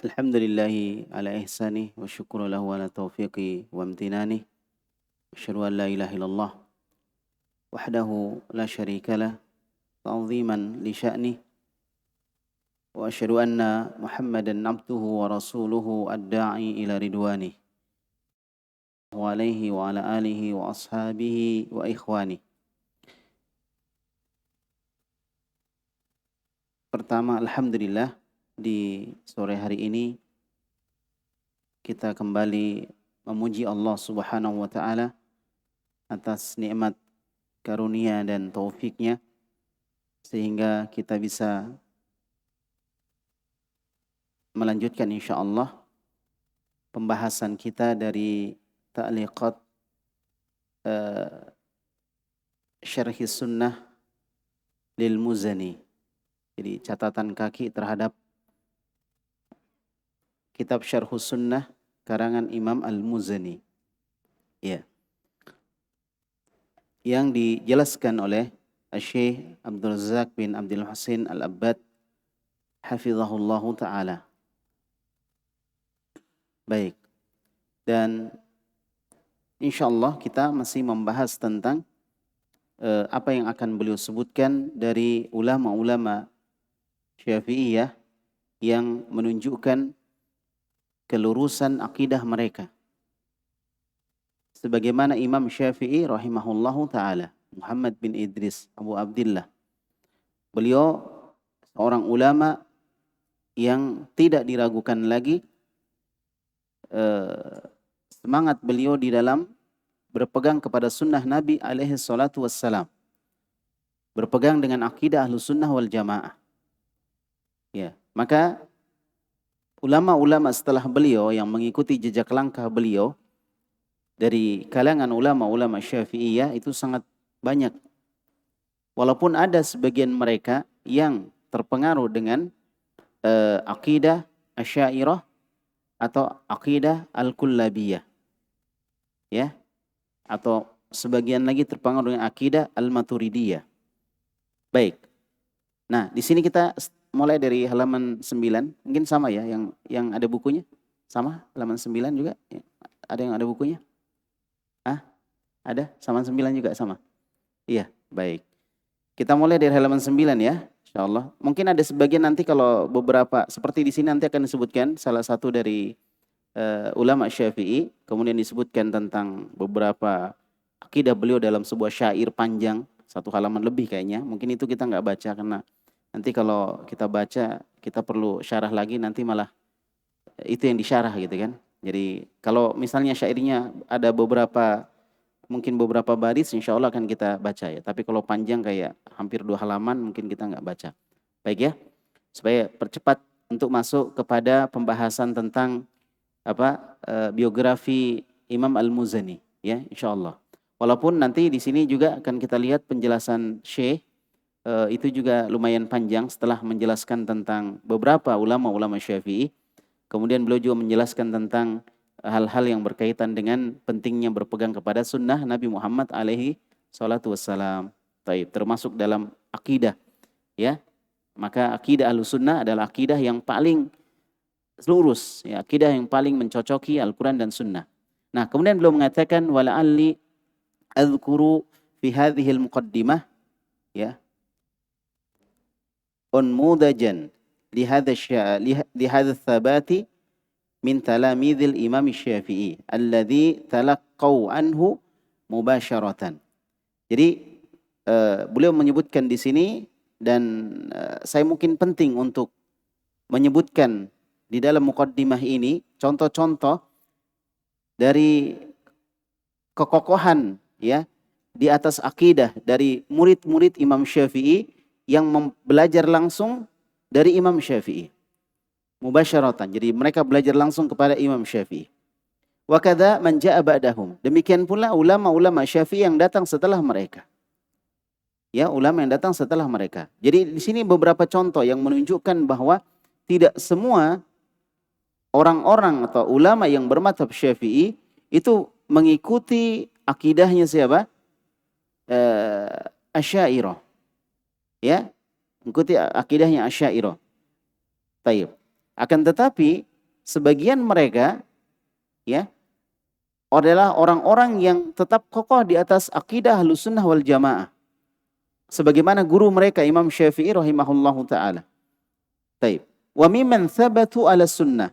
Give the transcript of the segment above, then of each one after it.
Alhamdulillahi ala ihsanih wa syukru lahu ala taufiqi wa amtinanih. Asyhadu an la ilaha illallah wahdahu la syarika lah ta'ziman li sya'nih. Wa asyhadu anna Muhammadan abduhu wa rasuluhu ad-da'i ila ridwanih. Wa alaihi wa ala alihi wa ashabihi wa ikhwanih. Pertama, alhamdulillah di sore hari ini kita kembali memuji Allah Subhanahu wa taala atas nikmat karunia dan taufiknya sehingga kita bisa melanjutkan insyaallah pembahasan kita dari ta'liqat syarhi sunnah lil Muzani. Jadi catatan kaki terhadap kitab Syarhus Sunnah karangan Imam Al-Muzani. Ya. Yang dijelaskan oleh Syekh Abdul Razak bin Abdul Husain Al-Abbad hafizahullahu taala. Baik. Dan insyaallah kita masih membahas tentang apa yang akan beliau sebutkan dari ulama-ulama Syafi'iyah yang menunjukkan kelurusan akidah mereka. Sebagaimana Imam Syafi'i rahimahullahu ta'ala, Muhammad bin Idris Abu Abdillah. Beliau seorang ulama yang tidak diragukan lagi semangat beliau di dalam berpegang kepada sunnah Nabi alaihi salatu wassalam. Berpegang dengan akidah Ahlus Sunnah wal Jamaah. Ya, maka ulama-ulama setelah beliau yang mengikuti jejak langkah beliau dari kalangan ulama-ulama Syafi'iyah itu sangat banyak. Walaupun ada sebagian mereka yang terpengaruh dengan akidah Asy'ariyah atau akidah Al-Kullabiyah. Ya. Atau sebagian lagi terpengaruh dengan akidah Al-Maturidiyah. Baik. Nah, di sini kita mulai dari halaman 9, mungkin sama ya yang ada bukunya? Sama halaman 9 juga? Ada yang ada bukunya? Ada? Halaman 9 juga sama? Iya, baik. Kita mulai dari halaman 9 ya, insyaallah. Mungkin ada sebagian nanti kalau beberapa, seperti di sini nanti akan disebutkan salah satu dari ulama Syafi'i, kemudian disebutkan tentang beberapa akidah beliau dalam sebuah syair panjang, 1 halaman lebih kayaknya. Mungkin itu kita nggak baca karena nanti kalau kita baca, kita perlu syarah lagi, nanti malah itu yang disyarah gitu kan. Jadi kalau misalnya syairnya ada mungkin beberapa baris, insya Allah akan kita baca ya. Tapi kalau panjang kayak hampir 2 halaman, mungkin kita nggak baca. Baik ya, supaya percepat untuk masuk kepada pembahasan tentang biografi Imam Al-Muzani ya, insya Allah. Walaupun nanti di sini juga akan kita lihat penjelasan Syekh. Itu juga lumayan panjang setelah menjelaskan tentang beberapa ulama-ulama Syafi'i. Kemudian beliau juga menjelaskan tentang hal-hal yang berkaitan dengan pentingnya berpegang kepada sunnah Nabi Muhammad alaihi salatu wassalam. Termasuk dalam akidah. Ya. Maka akidah Ahlussunnah adalah akidah yang paling lurus. Ya, akidah yang paling mencocoki Al-Quran dan Sunnah. Nah, kemudian beliau mengatakan wala'alli adhkuru fi hadhil muqaddimah ya unmudajan lihadha thabati min talamidhil imam Syafi'i alladhi talaqqaw anhu mubasharatan. Jadi beliau menyebutkan di sini dan saya mungkin penting untuk menyebutkan di dalam muqaddimah ini contoh-contoh dari kekokohan ya di atas akidah dari murid-murid Imam Syafi'i yang belajar langsung dari Imam Syafi'i. Mubasyaratan. Jadi mereka belajar langsung kepada Imam Syafi'i. Wa kadza man jaa ba'dahum. Demikian pula ulama-ulama Syafi'i yang datang setelah mereka. Ya, ulama yang datang setelah mereka. Jadi di sini beberapa contoh yang menunjukkan bahwa tidak semua orang-orang atau ulama yang bermadzhab Syafi'i itu mengikuti akidahnya siapa? Asy'ariyah. Ya, mengikuti akidahnya Asy'ariyah. Taib. Akan tetapi sebagian mereka ya adalah orang-orang yang tetap kokoh di atas akidah Ahlussunnah wal Jamaah. Sebagaimana guru mereka Imam Syafi'i rahimahullahu taala. Taib. Wa mimman thabatu ala sunnah.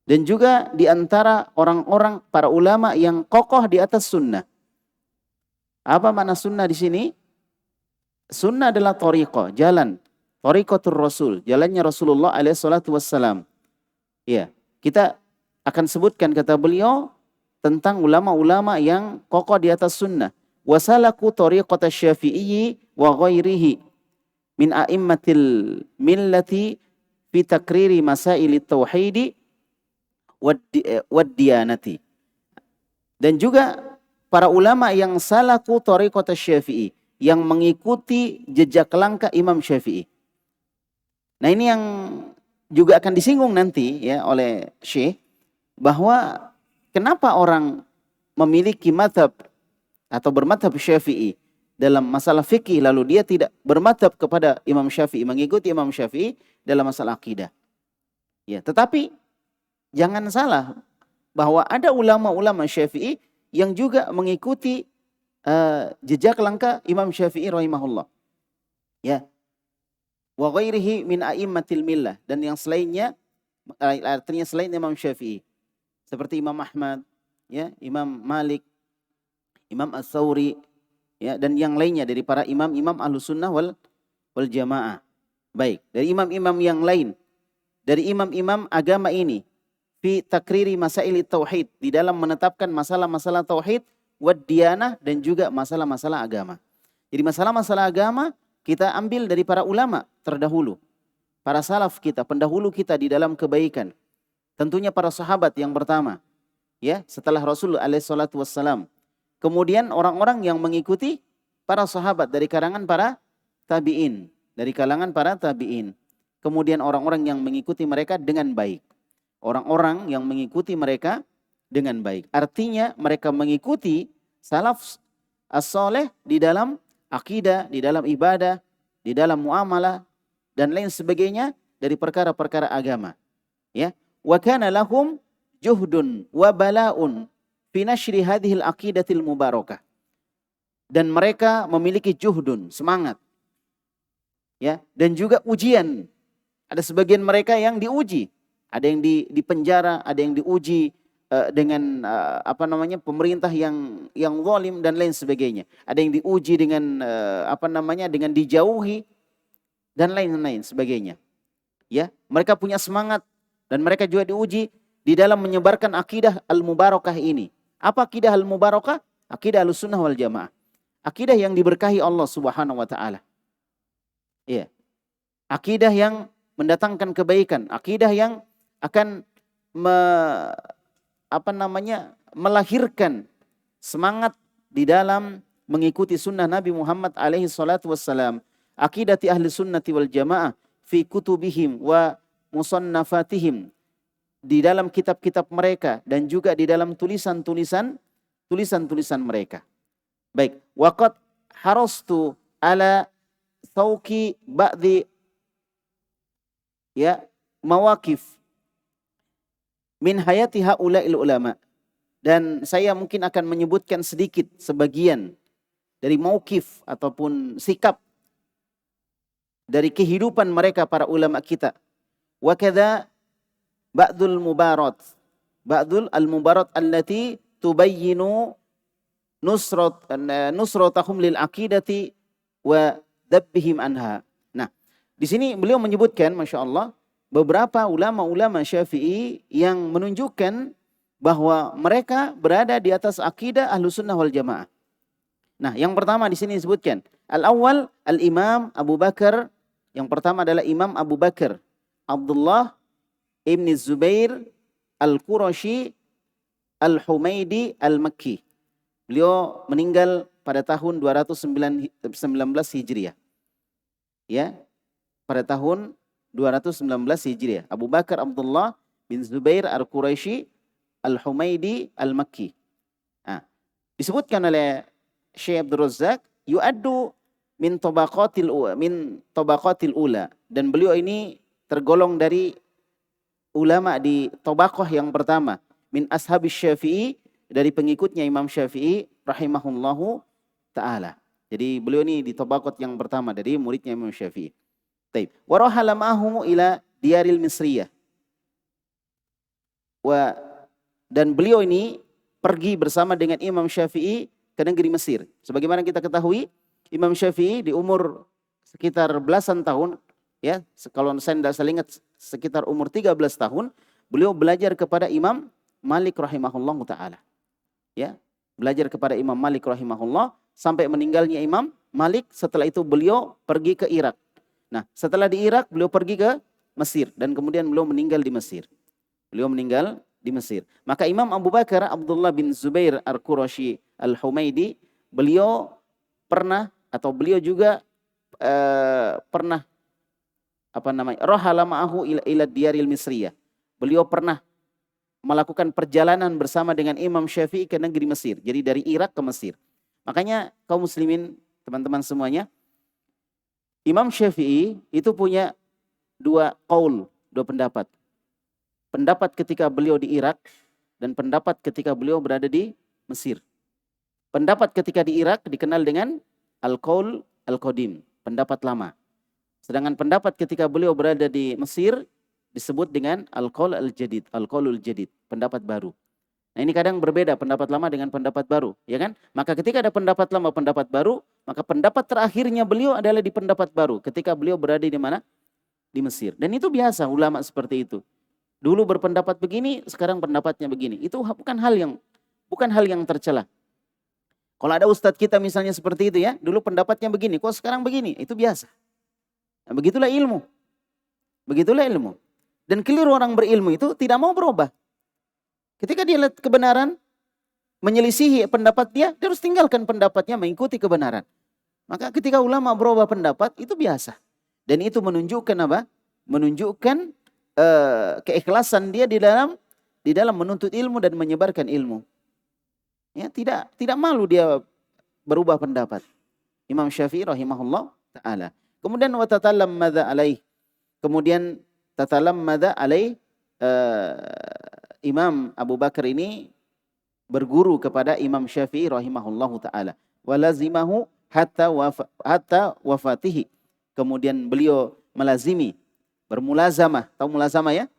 Dan juga di antara orang-orang para ulama yang kokoh di atas sunnah. Apa makna sunnah di sini? Sunnah adalah thariqah, jalan. Thariqatul Rasul, jalannya Rasulullah alaihi salatu wassalam. Ya, kita akan sebutkan kata beliau tentang ulama-ulama yang kokoh di atas sunnah. Wasalaku thariqata Syafi'i wa ghairihi min a'immatil millati fi takriri masailit tauhidi wad diyanati. Dan juga para ulama yang salaku thariqata Syafi'i, yang mengikuti jejak langkah Imam Syafi'i. Nah, ini yang juga akan disinggung nanti ya oleh Syekh, bahwa kenapa orang memiliki mazhab atau bermadhab Syafi'i dalam masalah fikih, lalu dia tidak bermadhab kepada Imam Syafi'i, mengikuti Imam Syafi'i dalam masalah akidah. Ya, tetapi jangan salah bahwa ada ulama-ulama Syafi'i yang juga mengikuti jejak langkah Imam Syafi'i rahimahullah. Ya. Wa ghairihi min a'immatil millah, dan yang selainnya, artinya selain Imam Syafi'i, seperti Imam Ahmad, ya, Imam Malik, Imam As-Sawri, ya, dan yang lainnya dari para imam-imam Ahlussunnah wal Jamaah. Baik, dari imam-imam yang lain, dari imam-imam agama ini, fi takriri masail tauhid, di dalam menetapkan masalah-masalah tauhid, wad diyanah, dan juga masalah-masalah agama. Jadi masalah-masalah agama kita ambil dari para ulama terdahulu, para salaf kita, pendahulu kita di dalam kebaikan. Tentunya para sahabat yang pertama, ya, setelah Rasul alaihi salatu wassalam. Kemudian orang-orang yang mengikuti para sahabat dari kalangan para tabi'in, dari kalangan para tabi'in. Kemudian orang-orang yang mengikuti mereka dengan baik. Orang-orang yang mengikuti mereka dengan baik. Artinya mereka mengikuti salaf as-saleh di dalam akidah, di dalam ibadah, di dalam muamalah, dan lain sebagainya dari perkara-perkara agama. Ya, wa kana lahum juhdun wa bala'un fi nashri hadhil aqidatil mubarakah. Dan mereka memiliki juhdun, semangat. Ya, dan juga ujian. Ada sebagian mereka yang diuji, ada yang dipenjara, ada yang diuji dengan pemerintah yang zalim dan lain sebagainya. Ada yang diuji dengan dengan dijauhi dan lain-lain sebagainya. Ya, mereka punya semangat dan mereka juga diuji di dalam menyebarkan akidah al-mubarakah ini. Apa akidah al-mubarakah? Akidah Ahlussunnah wal Jamaah. Akidah yang diberkahi Allah Subhanahu wa taala. Ya. Akidah yang mendatangkan kebaikan, akidah yang akan melahirkan semangat di dalam mengikuti sunnah Nabi Muhammad alaihi salatu wassalam. Akidati ahli sunnati wal jamaah fi kutubihim wa musannafatihim, di dalam kitab-kitab mereka dan juga di dalam tulisan-tulisan mereka. Baik, waqad harastu ala thawqi ba'di ya mawaqif min hayati haula'il ulama. Dan saya mungkin akan menyebutkan sedikit sebagian dari mauqif ataupun sikap dari kehidupan mereka para ulama kita. Wa kadza ba'dul al-mubarat allati tubayyinu nusratahum lil aqidati wa dabbihim anha. Nah, di sini beliau menyebutkan, Masya Allah, beberapa ulama-ulama Syafi'i yang menunjukkan bahwa mereka berada di atas akidah Ahlussunnah wal Jamaah. Nah, yang pertama di sini disebutkan al-awwal al-Imam Abu Bakar. Yang pertama adalah Imam Abu Bakar Abdullah ibn Zubair al-Qurashi al-Humaidi al-Makki. Beliau meninggal pada tahun 219 Hijriah. Ya, pada tahun 219 Hijriah. Abu Bakar Abdullah bin Zubair al-Qurashi al-Humaidi al-Makki. Nah, disebutkan oleh Syekh Abdul Razzaq, yu'addu min tabaqatil ula, dan beliau ini tergolong dari ulama di tabaqah yang pertama, min ashabis Syafi'i, dari pengikutnya Imam Syafi'i rahimahullahu taala. Jadi beliau ini di tabaqat yang pertama dari muridnya Imam Syafi'i. Taib. Wa rahala ma'ahu ila diyaril Misriyah. Dan beliau ini pergi bersama dengan Imam Syafi'i ke negeri Mesir. Sebagaimana kita ketahui, Imam Syafi'i di umur sekitar belasan tahun, ya, kalau saya tidak salah ingat sekitar umur 13 tahun, beliau belajar kepada Imam Malik rahimahullah taala. Ya, belajar kepada Imam Malik rahimahullah sampai meninggalnya Imam Malik. Setelah itu beliau pergi ke Irak. Nah, setelah di Irak beliau pergi ke Mesir dan kemudian beliau meninggal di Mesir. Beliau meninggal di Mesir. Maka Imam Abu Bakar Abdullah bin Zubair Al-Qurashi Al-Humaidi, beliau pernah atau beliau juga pernah rahala ma'ahu ila diyaril Misriyah. Beliau pernah melakukan perjalanan bersama dengan Imam Syafi'i ke negeri Mesir. Jadi dari Irak ke Mesir. Makanya kaum muslimin, teman-teman semuanya, Imam Syafi'i itu punya dua pendapat. Pendapat ketika beliau di Irak dan pendapat ketika beliau berada di Mesir. Pendapat ketika di Irak dikenal dengan Al-Qaul Al-Qadim, pendapat lama. Sedangkan pendapat ketika beliau berada di Mesir disebut dengan Al-Qaul Al-Jadid, Al-Qaulul Jadid, pendapat baru. Nah, ini kadang berbeda pendapat lama dengan pendapat baru, ya kan? Maka ketika ada pendapat lama, pendapat baru, maka pendapat terakhirnya beliau adalah di pendapat baru ketika beliau berada di mana? Di Mesir. Dan itu biasa ulama seperti itu. Dulu berpendapat begini, sekarang pendapatnya begini. Itu bukan hal yang tercela. Kalau ada ustadz kita misalnya seperti itu, ya, dulu pendapatnya begini, kok sekarang begini, itu biasa. Nah, begitulah ilmu. Begitulah ilmu. Dan keliru orang berilmu itu tidak mau berubah. Ketika dia lihat kebenaran, menyelisihi pendapat dia harus tinggalkan pendapatnya, mengikuti kebenaran. Maka ketika ulama berubah pendapat, itu biasa. Dan itu menunjukkan apa? Menunjukkan keikhlasan dia di dalam menuntut ilmu dan menyebarkan ilmu. Ya, tidak malu dia berubah pendapat. Imam Syafi'i rahimahullah taala. Kemudian wa tatalam madza alaih. Kemudian tatalam madza alaih, Imam Abu Bakar ini berguru kepada Imam Syafi'i rahimahullah taala. Wa lazimahu hatta wafatihi. Kemudian beliau melazimi, bermulazamah, tahu mulazamah, ya?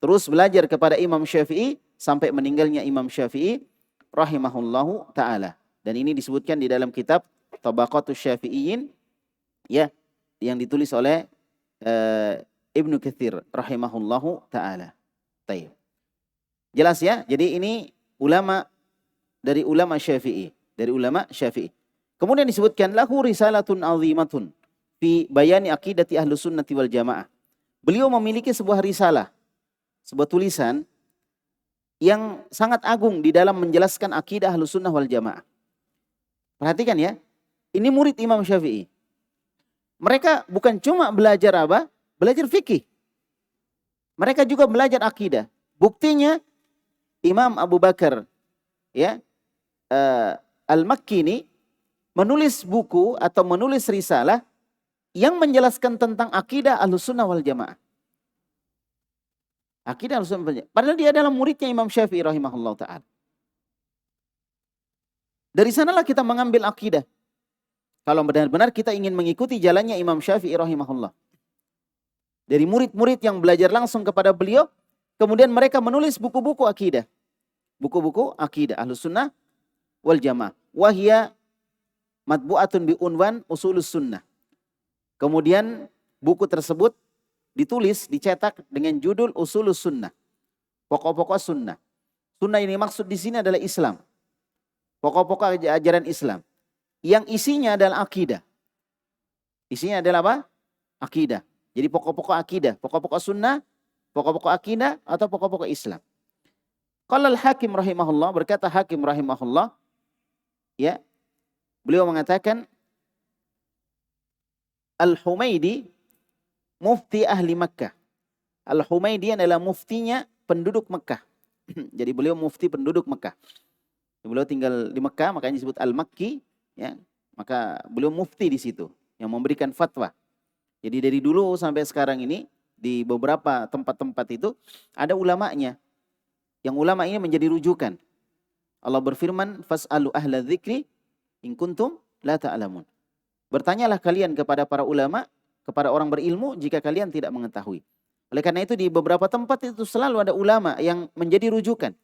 Terus belajar kepada Imam Syafi'i sampai meninggalnya Imam Syafi'i rahimahullahu taala. Dan ini disebutkan di dalam kitab Tabaqatus Syafi'iyyin, ya, yang ditulis oleh Ibnu Katsir rahimahullahu taala. Baik. Jelas, ya? Jadi ini ulama dari ulama Syafi'i, Kemudian disebutkan lahu risalatun azimatun fi bayani aqidati ahlus sunnati wal jamaah. Beliau memiliki sebuah risalah, sebuah tulisan yang sangat agung di dalam menjelaskan akidah ahlus sunnah wal jamaah. Perhatikan, ya, ini murid Imam Syafi'i. Mereka bukan cuma belajar apa? Belajar fikih. Mereka juga belajar akidah. Buktinya Imam Abu Bakar, ya, Al-Makki ini menulis buku atau menulis risalah yang menjelaskan tentang akidah Ahlussunnah wal Jamaah. Akidah Ahlussunnah wal Jamaah. Padahal dia adalah muridnya Imam Syafi'i rahimahullah ta'ala. Dari sanalah kita mengambil akidah. Kalau benar-benar kita ingin mengikuti jalannya Imam Syafi'i rahimahullah. Dari murid-murid yang belajar langsung kepada beliau, kemudian mereka menulis buku-buku akidah. Buku-buku akidah Ahlussunnah wal Jamaah. Wahia matbu'atun bi unwan usulus sunnah. Kemudian buku tersebut ditulis, dicetak dengan judul Usulus Sunnah. Pokok-pokok sunnah. Sunnah ini maksud di sini adalah Islam. Pokok-pokok ajaran Islam. Yang isinya adalah akidah. Isinya adalah apa? Akidah. Jadi pokok-pokok akidah, pokok-pokok sunnah, pokok-pokok akidah atau pokok-pokok Islam. Qala al-Hakim rahimahullah, berkata Hakim rahimahullah, ya, beliau mengatakan Al-Humaidi mufti ahli Makkah. Al-Humaidi adalah muftinya penduduk Makkah. Jadi beliau mufti penduduk Makkah. Beliau tinggal di Makkah, makanya disebut Al-Makki, ya. Maka beliau mufti di situ yang memberikan fatwa. Jadi dari dulu sampai sekarang ini di beberapa tempat-tempat itu ada ulamanya. Yang ulama ini menjadi rujukan. Allah berfirman, fas'alu ahla dzikri in kuntum la ta'lamun. Bertanyalah kalian kepada para ulama, kepada orang berilmu jika kalian tidak mengetahui. Oleh karena itu di beberapa tempat itu selalu ada ulama yang menjadi rujukan.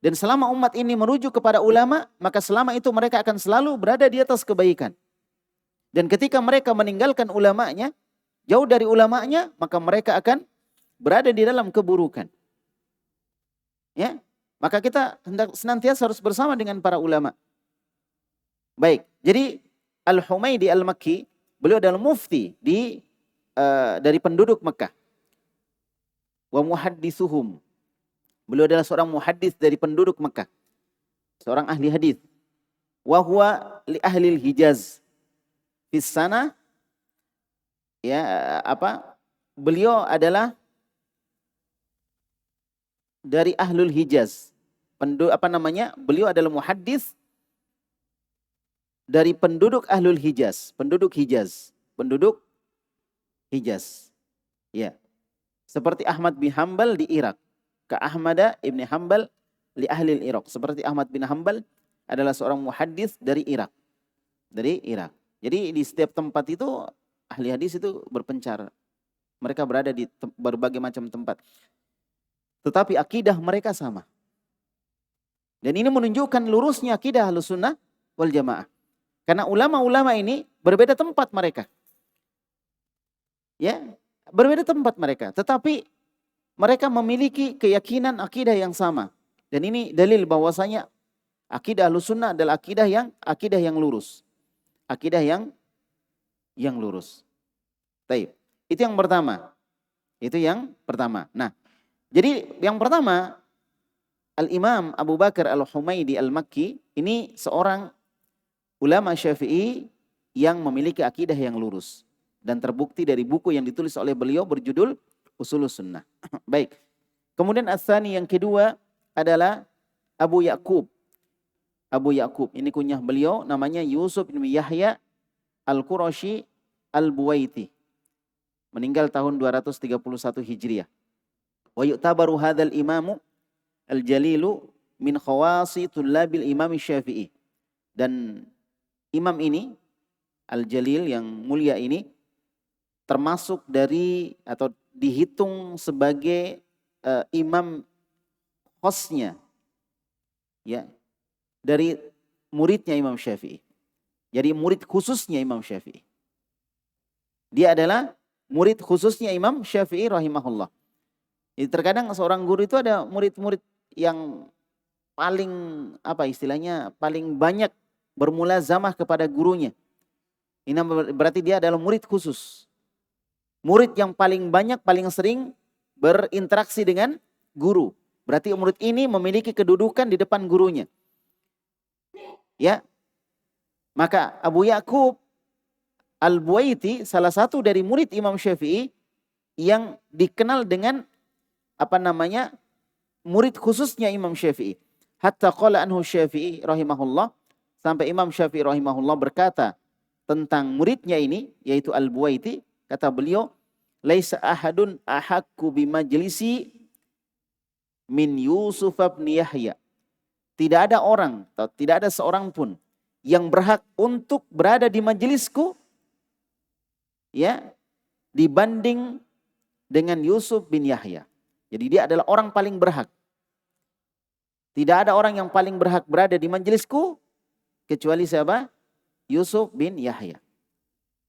Dan selama umat ini merujuk kepada ulama, maka selama itu mereka akan selalu berada di atas kebaikan. Dan ketika mereka meninggalkan ulamanya, jauh dari ulamanya, maka mereka akan berada di dalam keburukan. Ya, maka kita hendak senantiasa harus bersama dengan para ulama. Baik, jadi Al-Humaydi Al-Makki, beliau adalah mufti dari penduduk Mekah. Wa muhaddithuhum. Beliau adalah seorang muhaddits dari penduduk Mekah. Seorang ahli hadis. Wa huwa li ahli Hijaz. Fis sana beliau adalah dari ahlul Hijaz. Beliau adalah muhaddits dari penduduk ahlul Hijaz, penduduk Hijaz. Ya. Seperti Ahmad bin Hanbal di Irak. Ka Ahmad ibn Hanbal li ahli Irak. Seperti Ahmad bin Hanbal adalah seorang muhaddits dari Irak. Jadi di setiap tempat itu ahli hadis itu berpencar. Mereka berada di berbagai macam tempat. Tetapi akidah mereka sama. Dan ini menunjukkan lurusnya akidah Ahlussunnah wal Jamaah. Karena ulama-ulama ini berbeda tempat mereka. Ya, berbeda tempat mereka. Tetapi mereka memiliki keyakinan akidah yang sama. Dan ini dalil bahwasanya akidah Ahlussunnah adalah akidah yang lurus. Akidah yang lurus. Baik. Itu yang pertama. Nah, jadi yang pertama Al-Imam Abu Bakar Al-Humaydi Al-Makki ini seorang ulama Syafi'i yang memiliki akidah yang lurus dan terbukti dari buku yang ditulis oleh beliau berjudul Ushulus Sunnah. Baik. Kemudian Ats-Tsani yang kedua adalah Abu Ya'qub. Ini kunyah beliau namanya Yusuf bin Yahya Al-Qurashi Al-Buwaiti. Meninggal tahun 231 Hijriah. Wa yu'tabaru hadzal imamu al-jalilu min khawasi tullabil Imam Syafi'i. Dan imam ini al-jalil yang mulia ini termasuk dari atau dihitung sebagai imam khosnya ya dari muridnya Imam Syafi'i. Jadi murid khususnya Imam Syafi'i. Dia adalah murid khususnya Imam Syafi'i rahimahullah. Jadi terkadang seorang guru itu ada murid-murid yang paling paling banyak bermulazamah kepada gurunya. Ini berarti dia adalah murid khusus. Murid yang paling banyak, paling sering berinteraksi dengan guru. Berarti murid ini memiliki kedudukan di depan gurunya. Ya. Maka Abu Ya'qub Al-Buwaiti salah satu dari murid Imam Syafi'i yang dikenal dengan murid khususnya Imam Syafi'i. Hatta qala anhu Syafi'i rahimahullah, sampai Imam Syafi'i rahimahullah berkata tentang muridnya ini yaitu Al-Buwaiti, kata beliau, laisa ahadun ahakku bimajlisi min Yusuf bin Yahya. Tidak ada orang atau tidak ada seorang pun yang berhak untuk berada di majelisku ya dibanding dengan Yusuf bin Yahya. Jadi dia adalah orang paling berhak. Tidak ada orang yang paling berhak berada di majelisku kecuali siapa? Yusuf bin Yahya.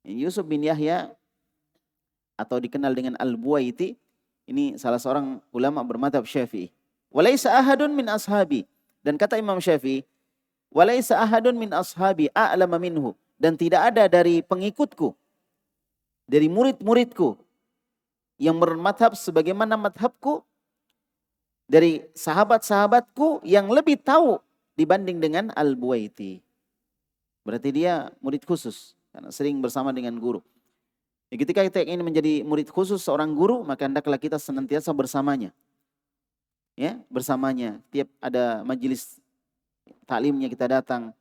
Yusuf bin Yahya atau dikenal dengan Al-Buwaiti, ini salah seorang ulama bermadzhab Syafi'i. Walaisa ahadun min ashabi, dan kata Imam Syafi'i, walaisa ahadun min ashabi a'lama minhu, dan tidak ada dari pengikutku, dari murid-muridku yang bermadhab sebagaimana madhabku, dari sahabat-sahabatku yang lebih tahu dibanding dengan Al-Buwaiti. Berarti dia murid khusus karena sering bersama dengan guru. Ketika kita ingin menjadi murid khusus seorang guru, maka hendaklah kita senantiasa bersamanya. Ya, bersamanya. Tiap ada majelis taklimnya kita datang.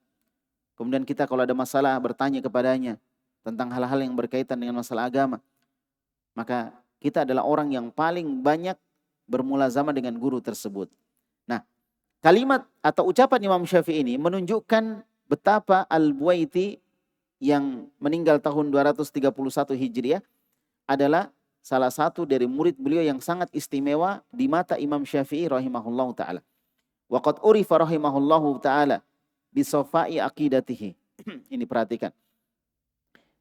Kemudian kita kalau ada masalah bertanya kepadanya tentang hal-hal yang berkaitan dengan masalah agama. Maka kita adalah orang yang paling banyak bermulazamah dengan guru tersebut. Nah, kalimat atau ucapan Imam Syafi'i ini menunjukkan betapa Al-Buwaiti yang meninggal tahun 231 Hijriah adalah salah satu dari murid beliau yang sangat istimewa di mata Imam Syafi'i rahimahullahu ta'ala. Wa qad urifa rahimahullahu ta'ala bisofai aqidatihi. Ini perhatikan.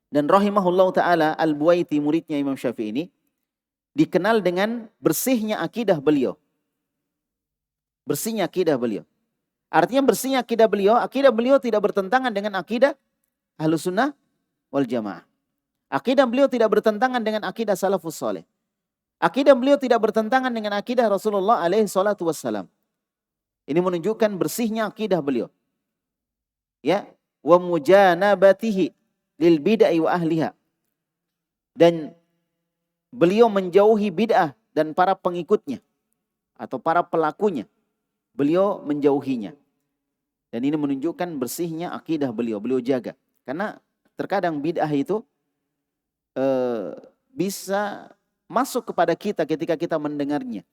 Dan rahimahullahu ta'ala Al-Buwaiti muridnya Imam Syafi'i ini dikenal dengan bersihnya akidah beliau. Bersihnya akidah beliau. Artinya bersihnya akidah beliau tidak bertentangan dengan akidah Ahlus Sunnah wal Jamaah. Akidah beliau tidak bertentangan dengan akidah salafus saleh. Akidah beliau tidak bertentangan dengan akidah Rasulullah alaihi salatu wassalam. Ini menunjukkan bersihnya akidah beliau. Ya, wa mujanabatihi lil bid'ah wa ahliha. Dan beliau menjauhi bid'ah dan para pengikutnya atau para pelakunya. Beliau menjauhinya. Dan ini menunjukkan bersihnya akidah beliau jaga. Karena terkadang bid'ah itu bisa masuk kepada kita ketika kita mendengarnya.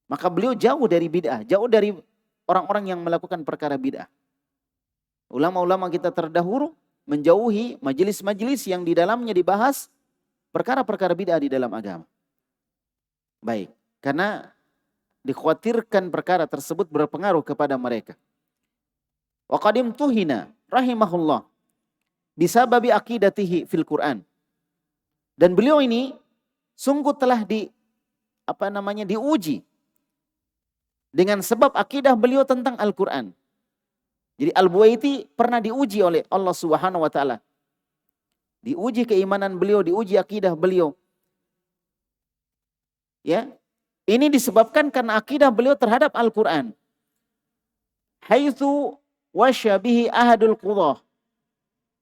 Maka beliau jauh dari bid'ah, jauh dari orang-orang yang melakukan perkara bid'ah. Ulama-ulama kita terdahulu menjauhi majelis-majelis yang di dalamnya dibahas perkara-perkara bid'ah di dalam agama. Baik, karena dikhawatirkan perkara tersebut berpengaruh kepada mereka. Wa qadim tuhina rahimahullah bisababi aqidatihi fil Quran. Dan beliau ini sungguh telah diuji dengan sebab akidah beliau tentang Al-Quran. Jadi Al-Buwaiti pernah diuji oleh Allah Subhanahu wa taala. Diuji keimanan beliau, diuji akidah beliau. Ya. Ini disebabkan karena akidah beliau terhadap Al-Quran. Haitsu wasyabihi ahadul qudah.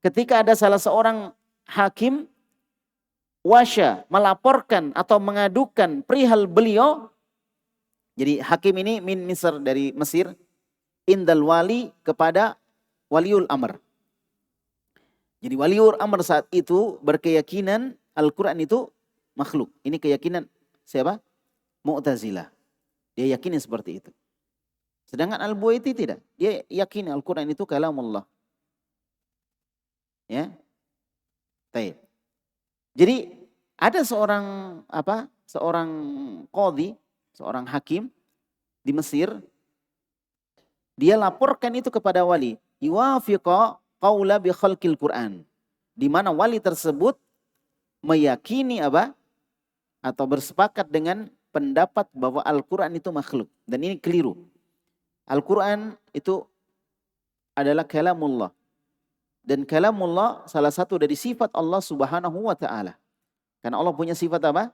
Ketika ada salah seorang hakim wasya melaporkan atau mengadukan perihal beliau. Jadi hakim ini min Misr, dari Mesir, indal wali, kepada waliul amr. Jadi waliul amr saat itu berkeyakinan Al-Quran itu makhluk. Ini keyakinan siapa? Mu'tazilah. Dia yakini seperti itu. Sedangkan Al-Buwaiti tidak. Dia yakini Al-Quran itu kalamullah. Ya. Baik. Jadi ada seorang qadhi, seorang hakim di Mesir, dia laporkan itu kepada wali, yuwafiqa qaula bi khalqil Quran, di mana wali tersebut meyakini atau bersepakat dengan pendapat bahwa Al-Quran itu makhluk, dan ini keliru. Al-Quran itu adalah kalamullah. Dan kalamullah salah satu dari sifat Allah Subhanahu wa taala. Karena Allah punya sifat apa?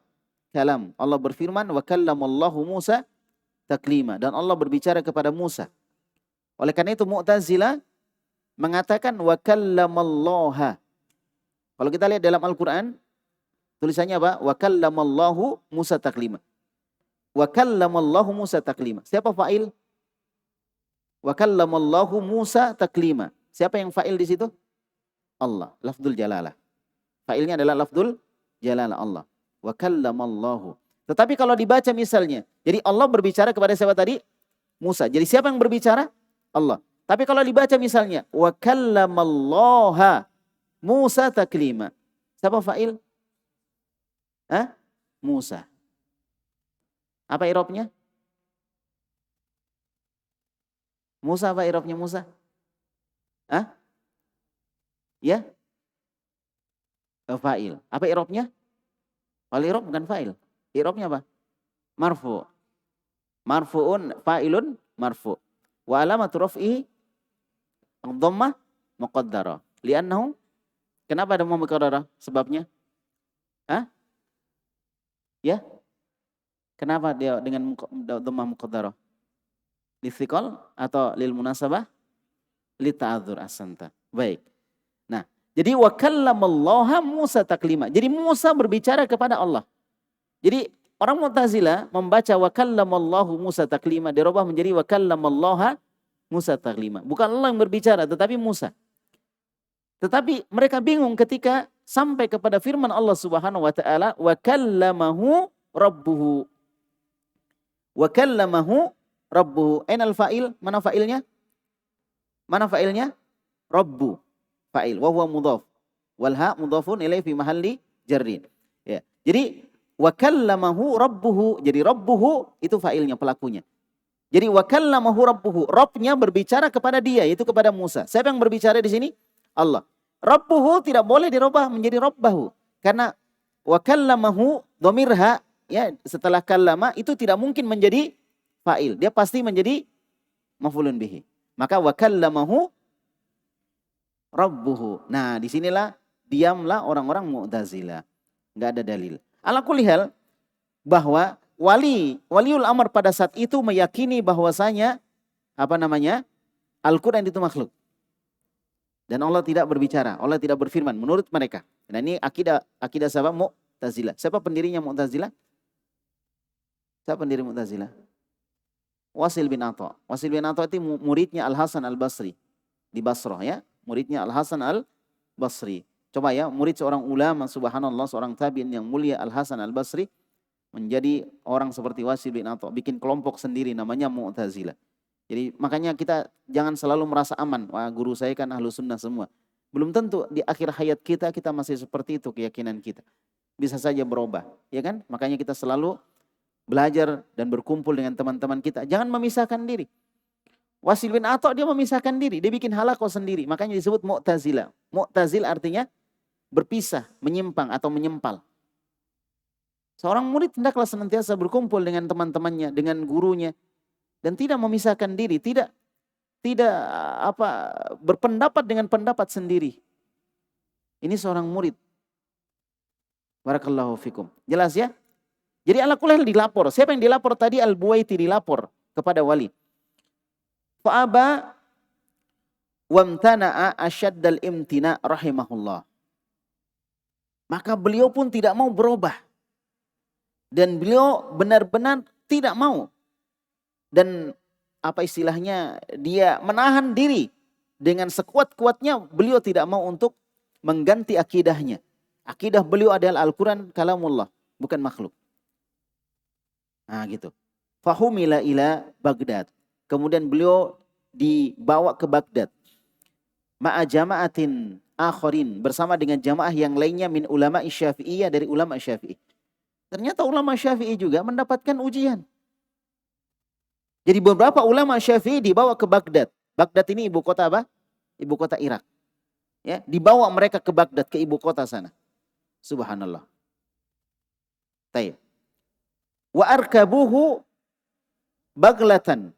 Kalam. Allah berfirman, wa kallamallahu Musa taklima, dan Allah berbicara kepada Musa. Oleh karena itu Mu'tazilah mengatakan wa kallamallaha. Kalau kita lihat dalam Al-Quran, tulisannya apa? Wa kallamallahu Musa taklima. Wa kallamallahu Musa taklima. Siapa fa'il? Wa kallamallahu Musa taklima. Siapa yang fa'il di situ? Allah, lafdzul jalalah. Fa'ilnya adalah lafdzul jalalah, Allah. Wa kallamallahu. Tetapi kalau dibaca misalnya, jadi Allah berbicara kepada siapa tadi? Musa. Jadi siapa yang berbicara? Allah. Tapi kalau dibaca misalnya, wa kallamallaha Musa taklima. Siapa fa'il? Musa. Apa i'rabnya? Musa, apa i'rabnya Musa? Ya? Fa'il. Apa i'rabnya? Kalau i'rab bukan fa'il. I'rabnya apa? Marfu. Marfu'un fa'ilun marfu'. Wa alamatu raf'ihi dhammah muqaddarah. Li'annahu, kenapa ada dhammah muqaddarah? Sebabnya? Ya? Kenapa dia dengan dhammah muqaddarah? Lithiqal atau lil munasabah? Lita'adzur, asanta. Baik. Nah, jadi wa kallamallaha Musa taklima. Jadi Musa berbicara kepada Allah. Jadi orang Mu'tazilah membaca wa kallamallahu Musa taklima, dirubah menjadi wa kallamallaha Musa taklima. Bukan Allah yang berbicara, tetapi Musa. Tetapi mereka bingung ketika sampai kepada firman Allah Subhanahu wa taala, wa kallamahu rabbuhu. Wa kallamahu rabbuhu. Ainal fa'il? Mana fa'ilnya? Mana fa'ilnya? Rabbu. Fa'il. Wa huwa mudhaf. Wal ha mudhafun ilaih fi mahalli jarrin. Ya. Jadi wa kallamahu rabbuhu. Jadi rabbuhu itu fa'ilnya, pelakunya. Jadi wa kallamahu rabbuhu. Rabbnya berbicara kepada dia, yaitu kepada Musa. Siapa yang berbicara di sini? Allah. Rabbuhu tidak boleh dirubah menjadi rabbahu. Karena wa kallamahu dhamirha, ya, setelah kallama itu tidak mungkin menjadi fa'il. Dia pasti menjadi maf'ulun bihi. Maka wa kallamahu rabbuhu. Nah, disinilah diamlah orang-orang Mu'tazilah. Enggak ada dalil. Ala kulli hal, bahwa waliul amr pada saat itu meyakini bahwasanya Al-Quran itu makhluk. Dan Allah tidak berbicara, Allah tidak berfirman menurut mereka. Nah, ini akidah sahabat Mu'tazilah. Siapa pendirinya Mu'tazilah? Siapa pendiri Mu'tazilah? Wasil bin Atha. Wasil bin Atha itu muridnya Al-Hasan Al-Basri di Basrah, ya. Muridnya Al-Hasan Al-Basri. Coba ya, murid seorang ulama, subhanallah, seorang tabi'in yang mulia Al-Hasan Al-Basri menjadi orang seperti Wasil bin Atha, bikin kelompok sendiri namanya Mu'tazilah. Jadi makanya kita jangan selalu merasa aman. Wah, guru saya kan ahlu sunnah semua. Belum tentu di akhir hayat kita masih seperti itu keyakinan kita. Bisa saja berubah, ya kan? Makanya kita selalu belajar dan berkumpul dengan teman-teman kita. Jangan memisahkan diri. Wasil bin Atha dia memisahkan diri, dia bikin halaqah sendiri. Makanya disebut Mu'tazilah. Mu'tazil artinya berpisah, menyimpang atau menyempal. Seorang murid hendaklah senantiasa berkumpul dengan teman-temannya, dengan gurunya, dan tidak memisahkan diri, tidak berpendapat dengan pendapat sendiri. Ini seorang murid. Barakallahu fikum. Jelas ya? Jadi ala kulli hal dilapor. Siapa yang dilapor tadi? Al-Buwaiti dilapor kepada wali. Fa'aba wamtana'a asyaddal imtina rahimahullah. Maka beliau pun tidak mau berubah. Dan beliau benar-benar tidak mau. Dan istilahnya, dia menahan diri dengan sekuat-kuatnya. Beliau tidak mau untuk mengganti akidahnya. Akidah beliau adalah Al-Quran kalamullah, bukan makhluk. Nah gitu. Fahumila ila Baghdad. Kemudian beliau dibawa ke Baghdad. Ma'a jama'atin akharin, bersama dengan jamaah yang lainnya min ulama Syafi'iyah, dari ulama Syafi'i. Ternyata ulama Syafi'i juga mendapatkan ujian. Jadi beberapa ulama Syafi'i dibawa ke Baghdad. Baghdad ini ibu kota apa? Ibu kota Irak. Ya, dibawa mereka ke Baghdad, ke ibu kota sana. Subhanallah. Tayyib. Wa arkabuhu baglatan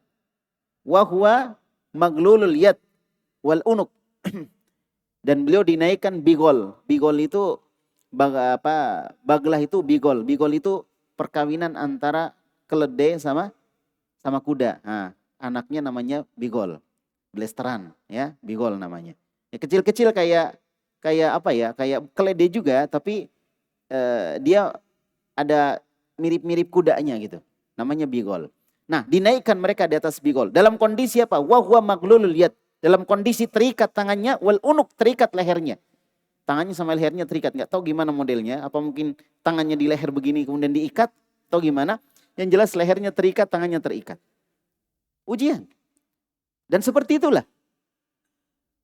wa huwa maglulul yad wal unuk. Dan beliau dinaikkan bigol. Bigol itu baglah itu bigol. Bigol itu perkawinan antara keledai sama kuda. Nah, anaknya namanya bigol. Blasteran, ya, bigol namanya. Ya, kecil-kecil kayak keledai juga, tapi dia ada mirip-mirip kudanya gitu. Namanya bigol. Nah, dinaikkan mereka di atas bigol. Dalam kondisi apa? Wa huwa maglulul yad. Dalam kondisi terikat tangannya, wal unuk, terikat lehernya. Tangannya sama lehernya terikat. Nggak tahu gimana modelnya. Apa mungkin tangannya di leher begini kemudian diikat? Atau gimana? Yang jelas lehernya terikat, tangannya terikat. Ujian. Dan seperti itulah.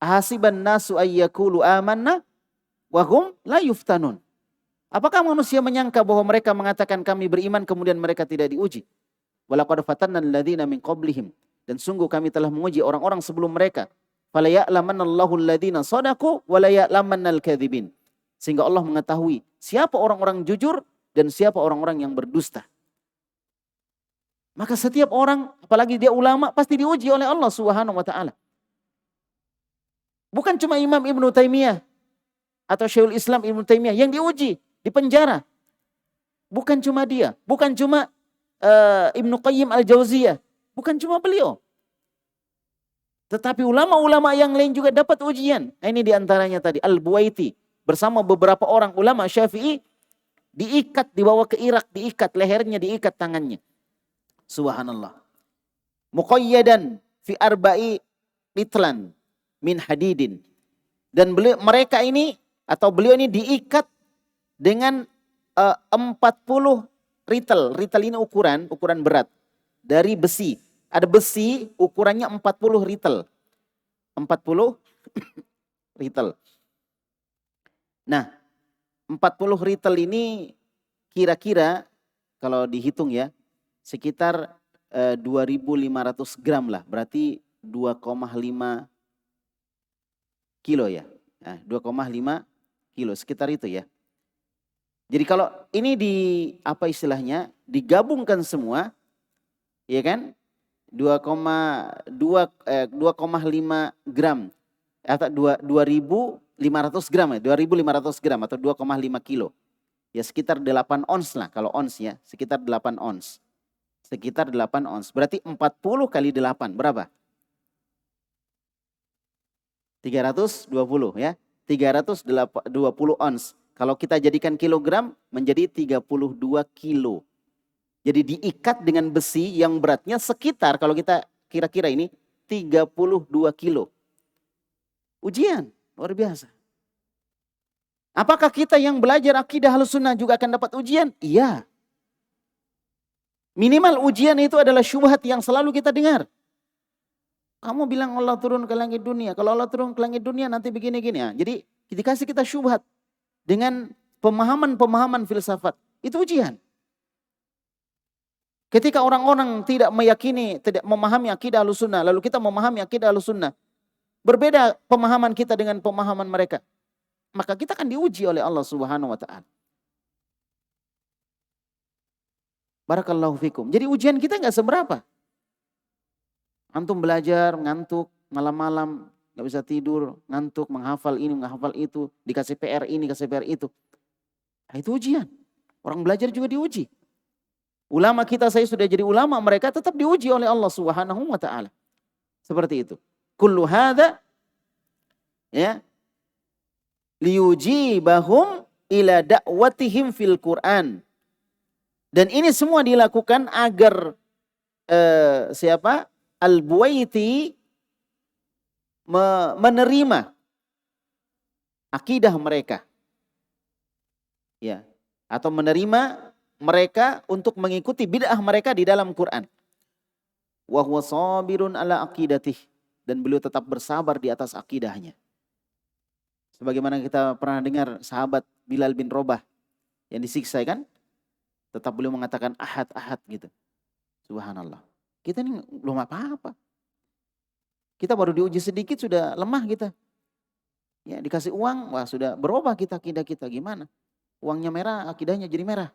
Ahasiban nasu ayyakulu amanna wa hum la yuftanun. Apakah manusia menyangka bahwa mereka mengatakan kami beriman kemudian mereka tidak diuji? Walaqad fatanna alladziina min qablihim. Dan sungguh kami telah menguji orang-orang sebelum mereka. Fala ya'lamannallahu alladziina shadaqu wa la ya'lamannal kadzibin. Sehingga Allah mengetahui siapa orang-orang jujur dan siapa orang-orang yang berdusta. Maka setiap orang, apalagi dia ulama, pasti diuji oleh Allah Subhanahu wa taala. Bukan cuma Imam Ibnu Taimiyah atau Syekhul Islam Ibnu Taimiyah yang diuji, di penjara. Bukan cuma dia, bukan cuma Ibnu Qayyim Al-Jauziyah, bukan cuma beliau. Tetapi ulama-ulama yang lain juga dapat ujian. Nah, ini diantaranya tadi Al-Buwaiti bersama beberapa orang ulama Syafi'i diikat, dibawa ke Irak, diikat lehernya, diikat tangannya. Subhanallah. Muqayyadan fi arba'i litlan min hadidin. Dan mereka ini atau beliau ini diikat dengan 40 ritel. Ritel ini ukuran berat dari besi. Ada besi ukurannya 40 ritel. 40 ritel. Nah, 40 ritel ini kira-kira kalau dihitung ya sekitar 2.500 gram lah. Berarti 2,5 kilo ya. Nah, 2,5 kilo sekitar itu ya. Jadi kalau ini apa istilahnya digabungkan semua ya kan 2,5 gram atau 2.500 gram ya, 2.500 gram atau 2,5 kilo. Ya sekitar 8 ons lah kalau ons ya, sekitar 8 ons. Sekitar 8 ons. Berarti 40 kali 8 berapa? 320 ya. 320 ons. Kalau kita jadikan kilogram menjadi 32 kilo. Jadi diikat dengan besi yang beratnya sekitar kalau kita kira-kira ini 32 kilo. Ujian luar biasa. Apakah kita yang belajar akidah Ahlussunnah juga akan dapat ujian? Iya. Minimal ujian itu adalah syubhat yang selalu kita dengar. Kamu bilang Allah turun ke langit dunia. Kalau Allah turun ke langit dunia nanti begini-gini ya. Jadi dikasih kita syubhat dengan pemahaman-pemahaman filsafat. Itu ujian. Ketika orang-orang tidak meyakini, tidak memahami akidah Ahlussunnah, lalu kita memahami akidah Ahlussunnah, berbeda pemahaman kita dengan pemahaman mereka. Maka kita akan diuji oleh Allah Subhanahu wa taala. Barakallahu fikum. Jadi ujian kita enggak seberapa. Antum belajar, ngantuk, malam-malam, gak bisa tidur, ngantuk, menghafal ini, menghafal itu, dikasih PR ini, dikasih PR itu. Nah, itu ujian. Orang belajar juga diuji. Ulama kita, saya sudah jadi ulama, mereka tetap diuji oleh Allah Subhanahu wa taala. Seperti itu. Kullu hadza ya liyujibahum ila da'watihim fil Qur'an. Dan ini semua dilakukan agar siapa? Al-Buwaiti menerima akidah mereka. Ya, atau menerima mereka untuk mengikuti bid'ah mereka di dalam Quran. Wa huwa sabirun ala aqidatih, dan beliau tetap bersabar di atas akidahnya. Sebagaimana kita pernah dengar sahabat Bilal bin Rabah yang disiksa kan? Tetap beliau mengatakan ahad gitu. Subhanallah. Kita ini belum apa-apa. Kita baru diuji sedikit sudah lemah kita. Ya, dikasih uang, wah sudah berubah kita akidah kita gimana? Uangnya merah, akidahnya jadi merah.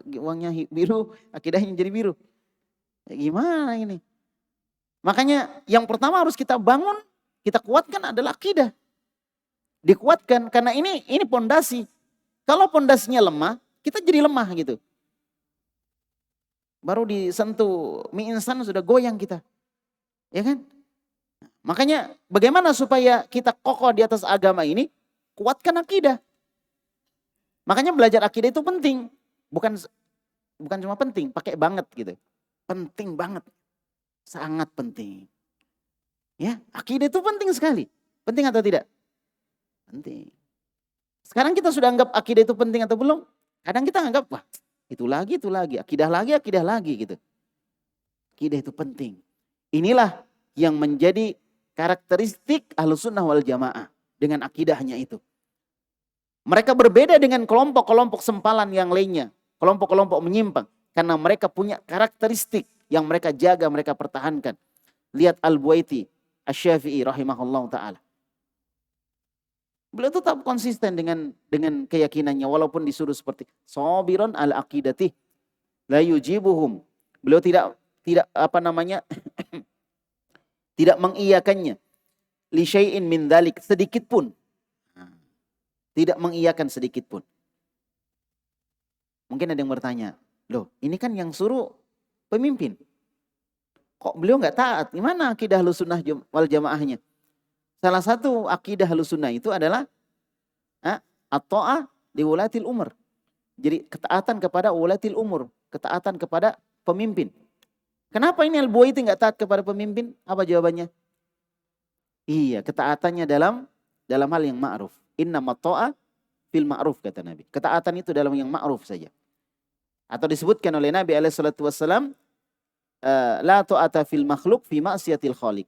Uangnya biru, akidahnya jadi biru. Ya, gimana ini? Makanya yang pertama harus kita bangun, kita kuatkan adalah akidah. Dikuatkan karena ini pondasi. Kalau pondasinya lemah, kita jadi lemah gitu. Baru disentuh mie instan sudah goyang kita. Ya kan? Makanya bagaimana supaya kita kokoh di atas agama ini? Kuatkan akidah. Makanya belajar akidah itu penting. Bukan cuma penting, pakai banget gitu. Penting banget. Sangat penting. Ya, akidah itu penting sekali. Penting atau tidak? Penting. Sekarang kita sudah anggap akidah itu penting atau belum? Kadang kita anggap, wah itu lagi, akidah lagi gitu. Akidah itu penting. Inilah yang menjadi karakteristik Ahlussunnah wal Jamaah dengan akidahnya itu. Mereka berbeda dengan kelompok-kelompok sempalan yang lainnya, kelompok-kelompok menyimpang, karena mereka punya karakteristik yang mereka jaga, mereka pertahankan. Lihat Al-Buwaiti Asy-Syafi'i rahimahullah taala. Beliau tetap konsisten dengan keyakinannya walaupun disuruh seperti sabiron al aqidati la yujibuhum. Beliau tidak tidak mengiyakannya li syai'in min dzalik, sedikit pun. Tidak mengiyakan sedikit pun. Mungkin ada yang bertanya, loh ini kan yang suruh pemimpin. Kok beliau enggak taat? Gimana akidah Ahlussunnah wal Jamaahnya? Salah satu akidah Ahlussunnah itu adalah at-ta'ah li wulatil umur. Jadi ketaatan kepada wulatil umur, ketaatan kepada pemimpin. Kenapa ini Al-Buwaiti enggak taat kepada pemimpin? Apa jawabannya? Iya, ketaatannya dalam dalam hal yang ma'ruf. Innamat ta'a fil ma'ruf, kata Nabi. Ketaatan itu dalam yang ma'ruf saja. Atau disebutkan oleh Nabi SAW, la ta'ata fil makhluk fi ma'siyatil khaliq.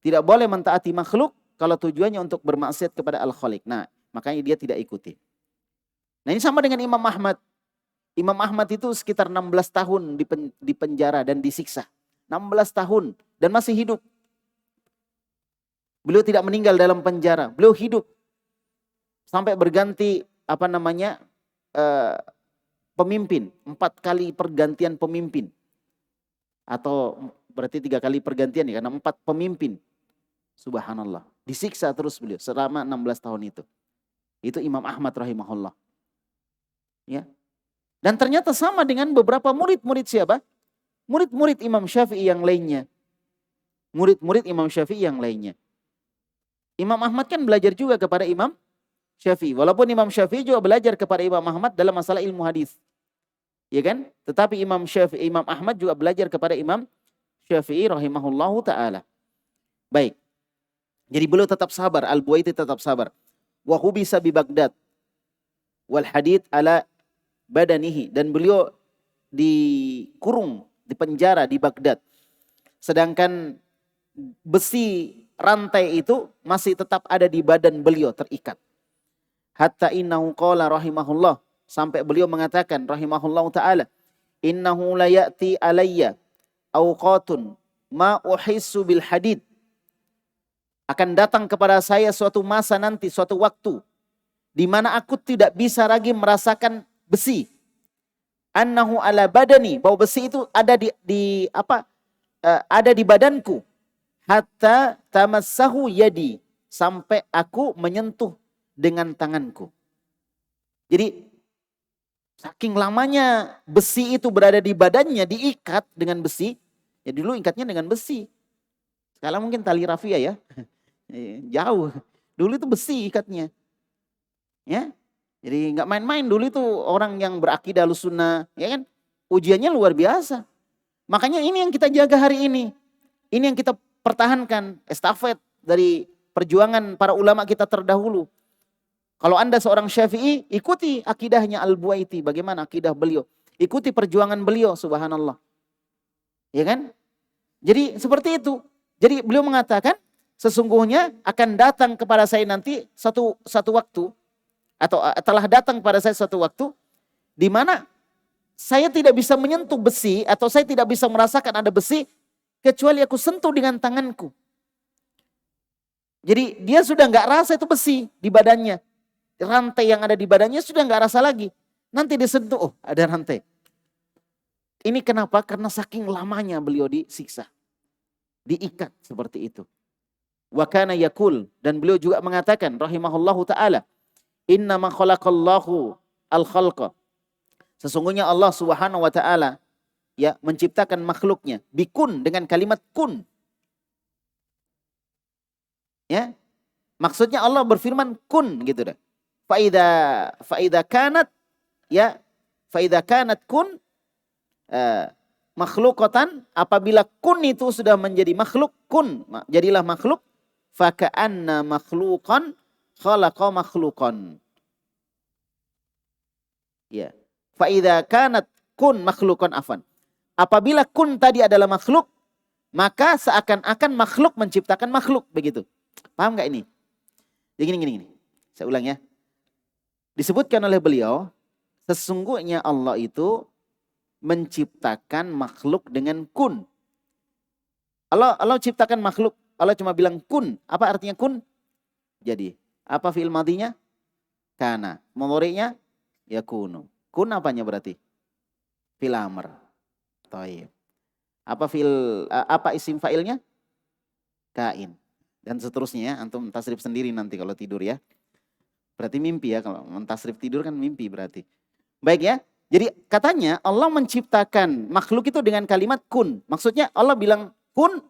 Tidak boleh mentaati makhluk kalau tujuannya untuk bermaksiat kepada Al-Khaliq. Nah, makanya dia tidak ikuti. Nah, ini sama dengan Imam Ahmad. Imam Ahmad itu sekitar 16 tahun di penjara dan disiksa. 16 tahun dan masih hidup. Beliau tidak meninggal dalam penjara. Beliau hidup sampai berganti pemimpin. 4 kali pergantian pemimpin. Atau berarti 3 kali pergantian ya, karena 4 pemimpin. Subhanallah. Disiksa terus beliau selama 16 tahun itu. Itu Imam Ahmad rahimahullah. Ya. Dan ternyata sama dengan beberapa murid-murid siapa? Murid-murid Imam Syafi'i yang lainnya. Murid-murid Imam Syafi'i yang lainnya. Imam Ahmad kan belajar juga kepada Imam Syafi'i. Walaupun Imam Syafi'i juga belajar kepada Imam Ahmad dalam masalah ilmu hadis. Ya kan? Tetapi Imam Ahmad juga belajar kepada Imam Syafi'i rahimahullahu ta'ala. Baik. Jadi beliau tetap sabar, Al-Buwaiti tetap sabar. Wa hubisa bi Baghdad wal hadid ala badanihi, dan beliau dikurung, dipenjara di Baghdad. Sedangkan besi rantai itu masih tetap ada di badan beliau, terikat. Hatta innahu qala rahimahullah, sampai beliau mengatakan rahimahullah ta'ala, innahu la ya'ti alayya awqatun ma uhissu bil hadid. Akan datang kepada saya suatu masa nanti, suatu waktu, di mana aku tidak bisa lagi merasakan besi. Annahu ala badani, bahwa besi itu ada ada di badanku. Hatta tamassahu yadi, sampai aku menyentuh dengan tanganku. Jadi saking lamanya besi itu berada di badannya, diikat dengan besi. Ya dulu ikatnya dengan besi. Sekarang mungkin tali rafia ya. Jauh. Dulu itu besi ikatnya. Ya. Jadi enggak main-main dulu itu orang yang berakidah Ahlussunnah, ya kan? Ujiannya luar biasa. Makanya ini yang kita jaga hari ini. Ini yang kita pertahankan, estafet dari perjuangan para ulama kita terdahulu. Kalau Anda seorang Syafi'i, ikuti akidahnya Al-Buwaiti, bagaimana akidah beliau. Ikuti perjuangan beliau, subhanallah. Ya kan? Jadi seperti itu. Jadi beliau mengatakan, sesungguhnya akan datang kepada saya nanti satu waktu, atau telah datang pada saya suatu waktu, di mana saya tidak bisa menyentuh besi, atau saya tidak bisa merasakan ada besi, kecuali aku sentuh dengan tanganku. Jadi dia sudah nggak rasa itu besi di badannya. Rantai yang ada di badannya sudah nggak rasa lagi. Nanti disentuh, oh ada rantai. Ini kenapa? Karena saking lamanya beliau disiksa. Diikat seperti itu. Wa kana yaqul, dan beliau juga mengatakan rahimahullahu taala, innama khalaqallahu al-khalqa, sesungguhnya Allah Subhanahu wa taala ya menciptakan makhluknya bikun, dengan kalimat kun. Ya. Maksudnya Allah berfirman kun gitu dah. Faida kanat kun makhluqatan, apabila kun itu sudah menjadi makhluk, kun jadilah makhluk, faka'anna makhluqan khalaqa makhluqan. Ya. Faida kanat kun makhluqan afan. Apabila kun tadi adalah makhluk, maka seakan-akan makhluk menciptakan makhluk, begitu. Paham enggak ini? Jadi gini. Saya ulang ya. Disebutkan oleh beliau, sesungguhnya Allah itu menciptakan makhluk dengan kun. Allah ciptakan makhluk, Allah cuma bilang kun. Apa artinya kun? Jadi, apa fi'il madinya? Kana. Mudhari'nya yakunu. Kun apanya berarti? Fi'il amr. Thayyib. Apa isim fa'ilnya? Kain. Dan seterusnya ya, antum tasrif sendiri nanti kalau tidur ya. Berarti mimpi ya, kalau mentasrif tidur kan mimpi berarti. Baik ya. Jadi katanya Allah menciptakan makhluk itu dengan kalimat kun. Maksudnya Allah bilang kun.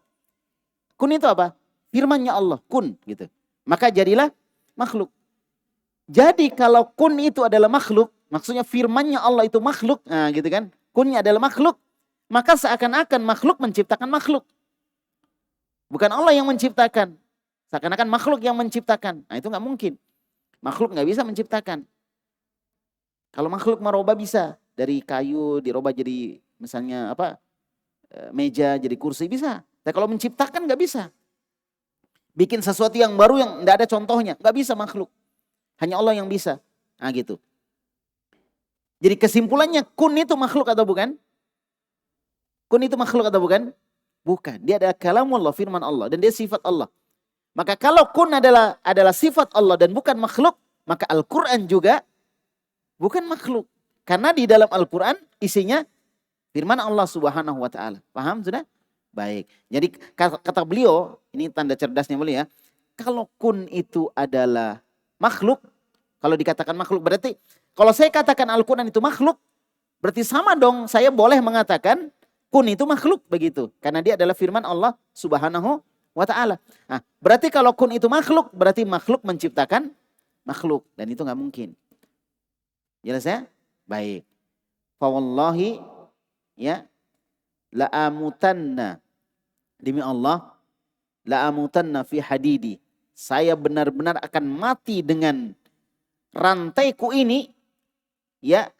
Kun itu apa? Firmannya Allah, kun gitu. Maka jadilah makhluk. Jadi kalau kun itu adalah makhluk, maksudnya firmannya Allah itu makhluk, nah gitu kan. Kunnya adalah makhluk, maka seakan-akan makhluk menciptakan makhluk. Bukan Allah yang menciptakan. Seakan-akan makhluk yang menciptakan. Nah itu nggak mungkin. Makhluk nggak bisa menciptakan. Kalau makhluk merubah bisa. Dari kayu dirubah jadi misalnya apa, meja jadi kursi bisa. Tapi kalau menciptakan nggak bisa. Bikin sesuatu yang baru yang nggak ada contohnya. Nggak bisa makhluk. Hanya Allah yang bisa. Nah gitu. Jadi kesimpulannya kun itu makhluk atau bukan? Kun itu makhluk atau bukan? Bukan. Dia adalah kalamullah, firman Allah. Dan dia sifat Allah. Maka kalau kun adalah sifat Allah dan bukan makhluk, maka Al-Quran juga bukan makhluk. Karena di dalam Al-Quran isinya firman Allah Subhanahu wa Ta'ala. Paham sudah? Baik. Jadi kata beliau, ini tanda cerdasnya beliau ya. Kalau kun itu adalah makhluk, kalau dikatakan makhluk berarti, kalau saya katakan Al-Quran itu makhluk, berarti sama dong saya boleh mengatakan kun itu makhluk begitu. Karena dia adalah firman Allah Subhanahu wa Ta'ala. Nah, berarti kalau kun itu makhluk, berarti makhluk menciptakan makhluk. Dan itu gak mungkin. Jelas ya? Baik. Fawallahi ya, la'amutanna, demi Allah, la'amutanna fi hadidi. Saya benar-benar akan mati dengan rantaiku ini, ya,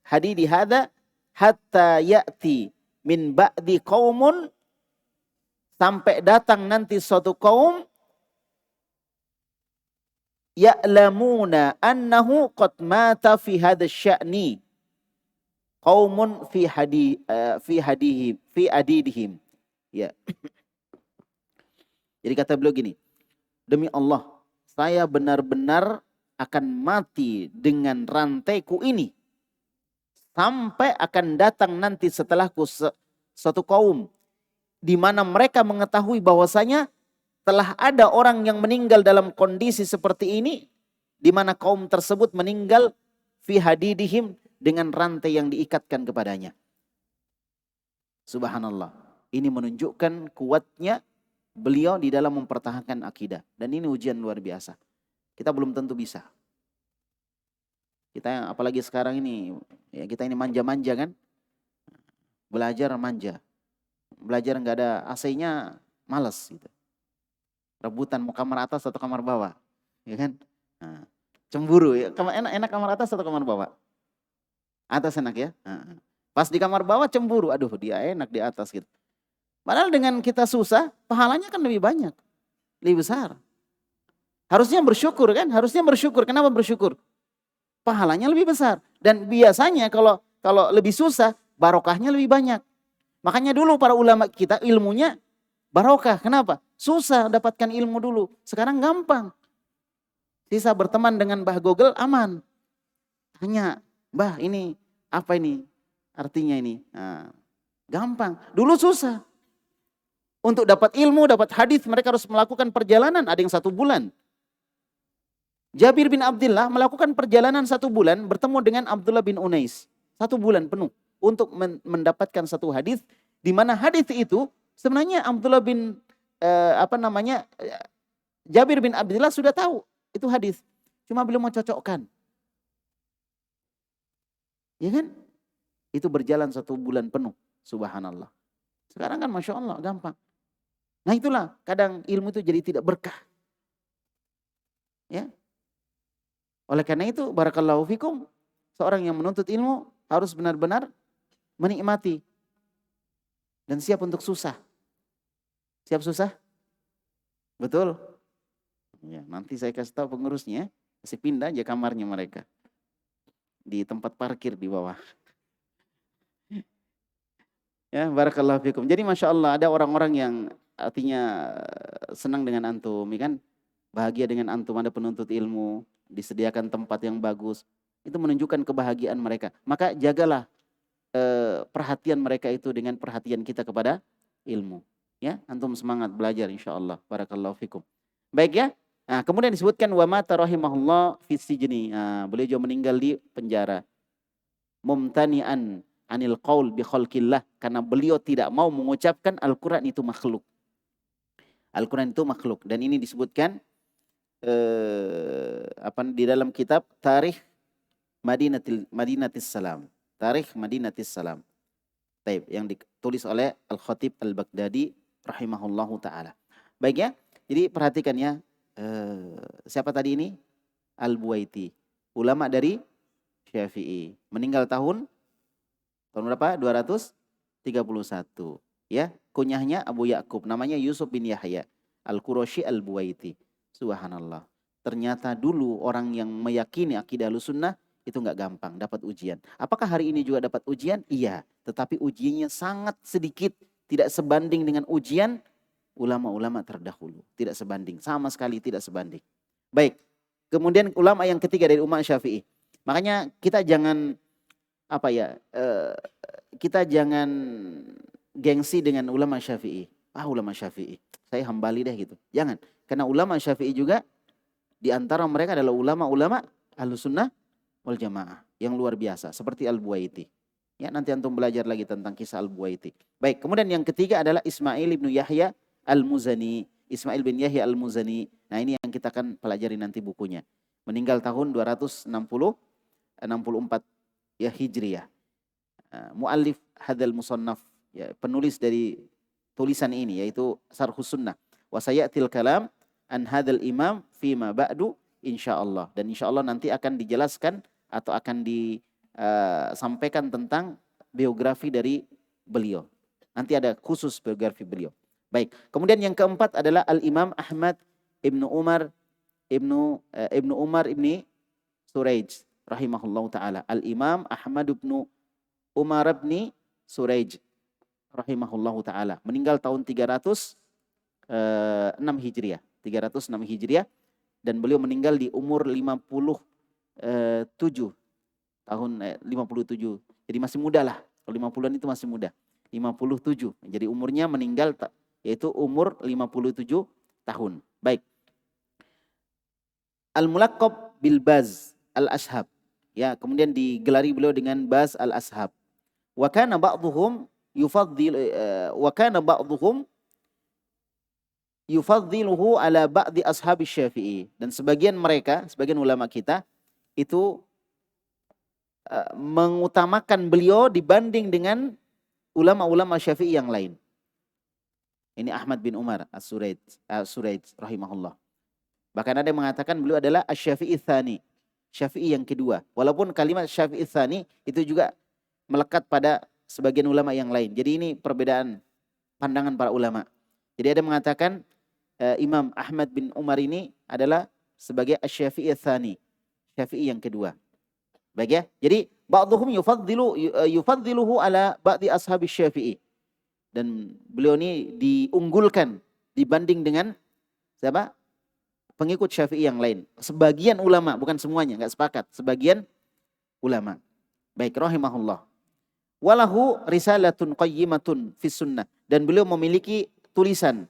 hadidi hada, hatta ya'ti min ba'di qaumun, sampai datang nanti suatu kaum ya'lamuna annahu qad mata fi hadha sya'ni qaumun fi adidihim. Ya. Jadi kata beliau gini, demi Allah, saya benar-benar akan mati dengan rantaiku ini sampai akan datang nanti setelahku suatu kaum di mana mereka mengetahui bahwasanya telah ada orang yang meninggal dalam kondisi seperti ini, di mana kaum tersebut meninggal fi hadidihim, dengan rantai yang diikatkan kepadanya. Subhanallah. Ini menunjukkan kuatnya beliau di dalam mempertahankan akidah. Dan ini ujian luar biasa. Kita belum tentu bisa. Kita apalagi sekarang ini, ya kita ini manja-manja kan. Belajar manja. Belajar nggak ada AC-nya males gitu. Rebutan mau kamar atas atau kamar bawah, ya kan? Nah, cemburu ya. Enak kamar atas atau kamar bawah? Atas enak ya. Nah, pas di kamar bawah cemburu, aduh dia enak di atas gitu. Padahal dengan kita susah, pahalanya kan lebih banyak, lebih besar. Harusnya bersyukur kan? Harusnya bersyukur. Kenapa bersyukur? Pahalanya lebih besar. Dan biasanya kalau lebih susah, barokahnya lebih banyak. Makanya dulu para ulama kita ilmunya barokah. Kenapa? Susah dapatkan ilmu dulu. Sekarang gampang. Sisa berteman dengan Mbah Google aman. Tanya, Mbah ini apa ini? Artinya ini. Nah, gampang. Dulu susah. Untuk dapat ilmu, dapat hadis, mereka harus melakukan perjalanan. Ada yang 1 bulan. Jabir bin Abdullah melakukan perjalanan 1 bulan bertemu dengan Abdullah bin Unais. 1 bulan penuh. Untuk mendapatkan satu hadis, di mana hadis itu sebenarnya Abdullah bin Jabir bin Abdullah sudah tahu itu hadis, cuma belum mau cocokkan, ya kan? Itu berjalan 1 bulan penuh, subhanallah. Sekarang kan masya Allah gampang. Nah itulah kadang ilmu itu jadi tidak berkah, ya. Oleh karena itu barakallahu fikum, seorang yang menuntut ilmu harus benar-benar menikmati dan siap untuk susah. Siap susah? Betul? Ya, nanti saya kasih tahu pengurusnya, kasih pindah aja kamarnya mereka. Di tempat parkir di bawah. Ya, barakallahu fikum. Jadi masya Allah ada orang-orang yang artinya senang dengan antum, ya kan? Bahagia dengan antum, ada penuntut ilmu, disediakan tempat yang bagus. Itu menunjukkan kebahagiaan mereka. Maka jagalah perhatian mereka itu dengan perhatian kita kepada ilmu. Ya, antum semangat belajar insyaallah. Barakallahu fikum. Baik ya. Nah, kemudian disebutkan wa mata rahimahullah fi sijni. Nah, beliau juga meninggal di penjara. Mumtani'an anil qaul bi khalqillah, karena beliau tidak mau mengucapkan Al-Qur'an itu makhluk. Al-Qur'an itu makhluk, dan ini disebutkan di dalam kitab Tarikh Madinatis Salam. Tarikh Madinatis Salam. Taib, yang ditulis oleh Al-Khatib Al-Baghdadi rahimahullahu taala. Baik ya. Jadi perhatikan ya, siapa tadi ini? Al-Buwaiti, ulama dari Syafi'i. Meninggal tahun berapa? 231. Ya, kunyahnya Abu Ya'qub, namanya Yusuf bin Yahya Al-Qurashi Al-Buwaiti. Subhanallah. Ternyata dulu orang yang meyakini akidah Ahlussunnah itu nggak gampang dapat ujian. Apakah hari ini juga dapat ujian? Iya, tetapi ujiannya sangat sedikit, tidak sebanding dengan ujian ulama-ulama terdahulu. Tidak sebanding, sama sekali tidak sebanding. Baik, kemudian ulama yang ketiga dari umat Syafi'i. Makanya kita jangan kita jangan gengsi dengan ulama Syafi'i. Ulama Syafi'i, saya hambali deh gitu. Jangan, karena ulama Syafi'i juga di antara mereka adalah ulama-ulama Ahlussunnah wal Jamaah yang luar biasa seperti Al-Buwaiti. Ya, nanti antum belajar lagi tentang kisah Al-Buwaiti. Baik, kemudian yang ketiga adalah Ismail bin Yahya Al-Muzani. Ismail bin Yahya Al-Muzani. Nah, ini yang kita akan pelajari nanti bukunya. Meninggal tahun 264 ya Hijriyah. Muallif hadzal musannaf, ya, penulis dari tulisan ini yaitu Syarhus Sunnah. Wa sayatil kalam an hadzal imam fima ba'du insyaallah. Dan insyaallah nanti akan dijelaskan atau akan disampaikan tentang biografi dari beliau. Nanti ada khusus biografi beliau. Baik, kemudian yang keempat adalah Al-Imam Ahmad Ibnu Umar Ibni Suraij rahimahullahu taala. Al-Imam Ahmad Ibnu Umar Ibni Suraij rahimahullahu taala. Meninggal tahun 306 Hijriah. 306 Hijriah dan beliau meninggal di umur 57 tahun 57. Jadi masih muda lah. Kalau 50-an itu masih muda. 57. Jadi umurnya meninggal yaitu umur 57 tahun. Baik. Al-Mulaqqab bil Baz Al-Ashhab. Ya, kemudian digelari beliau dengan Baz Al-Ashhab. Wa kana ba'dhum yufaddiluhu ala ba'di ashabi Syafi'i. Dan sebagian ulama kita itu mengutamakan beliau dibanding dengan ulama-ulama Syafi'i yang lain. Ini Ahmad bin Umar As-Suraij rahimahullah. Bahkan ada yang mengatakan beliau adalah Asy-Syafi'i Tsani, Syafi'i yang kedua. Walaupun kalimat Syafi'i Tsani itu juga melekat pada sebagian ulama yang lain. Jadi ini perbedaan pandangan para ulama. Jadi ada yang mengatakan Imam Ahmad bin Umar ini adalah sebagai Asy-Syafi'i Tsani, Syafi'i yang kedua. Baik ya. Jadi ba'dhum yufaddiluhu ala ba'di ashabi Syafi'i. Dan beliau ini diunggulkan dibanding dengan siapa? Pengikut Syafi'i yang lain. Sebagian ulama, bukan semuanya, enggak sepakat. Sebagian ulama. Baik, rahimahullah. Walahu risalatun qayyimatun fis sunnah. Dan beliau memiliki tulisan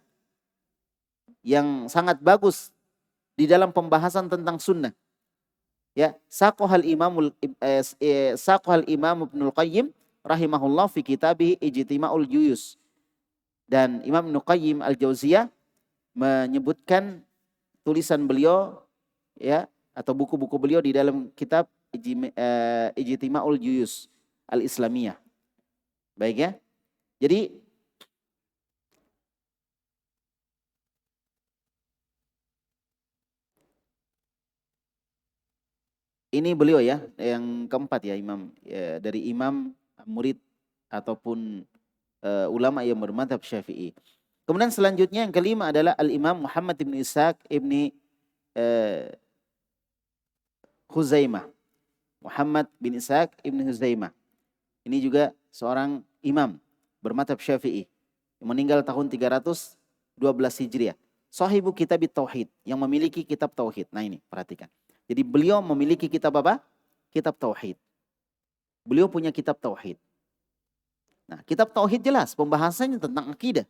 yang sangat bagus di dalam pembahasan tentang sunnah. Ya, saqahal Imam Ibnul Qayyim rahimahullah fi kitabih Ijtima'ul Juyus. Dan Imam Ibnu Qayyim Al-Jauziyah menyebutkan tulisan beliau ya atau buku-buku beliau di dalam kitab Ijtima'ul Juyus Al-Islamiyah. Baik ya. Jadi ini beliau ya yang keempat ya Imam ya, dari imam murid ataupun ulama yang bermadzhab Syafi'i. Kemudian selanjutnya yang kelima adalah Al-Imam Muhammad bin Ishaq ibni Huzaimah. Muhammad bin Ishaq ibni Huzaimah. Ini juga seorang imam bermadzhab Syafi'i. Yang meninggal tahun 312 Hijriah. Sahibu kitab Tauhid, yang memiliki kitab Tauhid. Nah ini, perhatikan. Jadi beliau memiliki kitab apa? Kitab Tauhid. Beliau punya kitab Tauhid. Nah, kitab Tauhid jelas pembahasannya tentang akidah.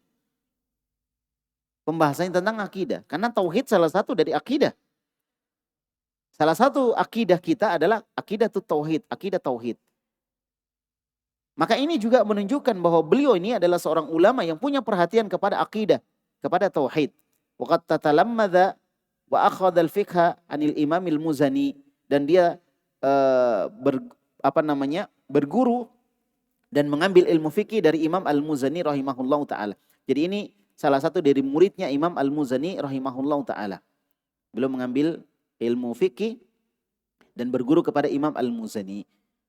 Pembahasannya tentang akidah. Karena Tauhid salah satu dari akidah. Salah satu akidah kita adalah akidah Tauhid, akidah Tauhid. Maka ini juga menunjukkan bahwa beliau ini adalah seorang ulama yang punya perhatian kepada akidah, kepada Tauhid. Waqad tatalammadha wa akhadha al-fiqha anil Imamil Muzani, dan dia berguru dan mengambil ilmu fikih dari Imam Al-Muzani rahimahullahu taala. Jadi ini salah satu dari muridnya Imam Al-Muzani rahimahullah ta'ala. Beliau mengambil ilmu fikih dan berguru kepada Imam Al-Muzani.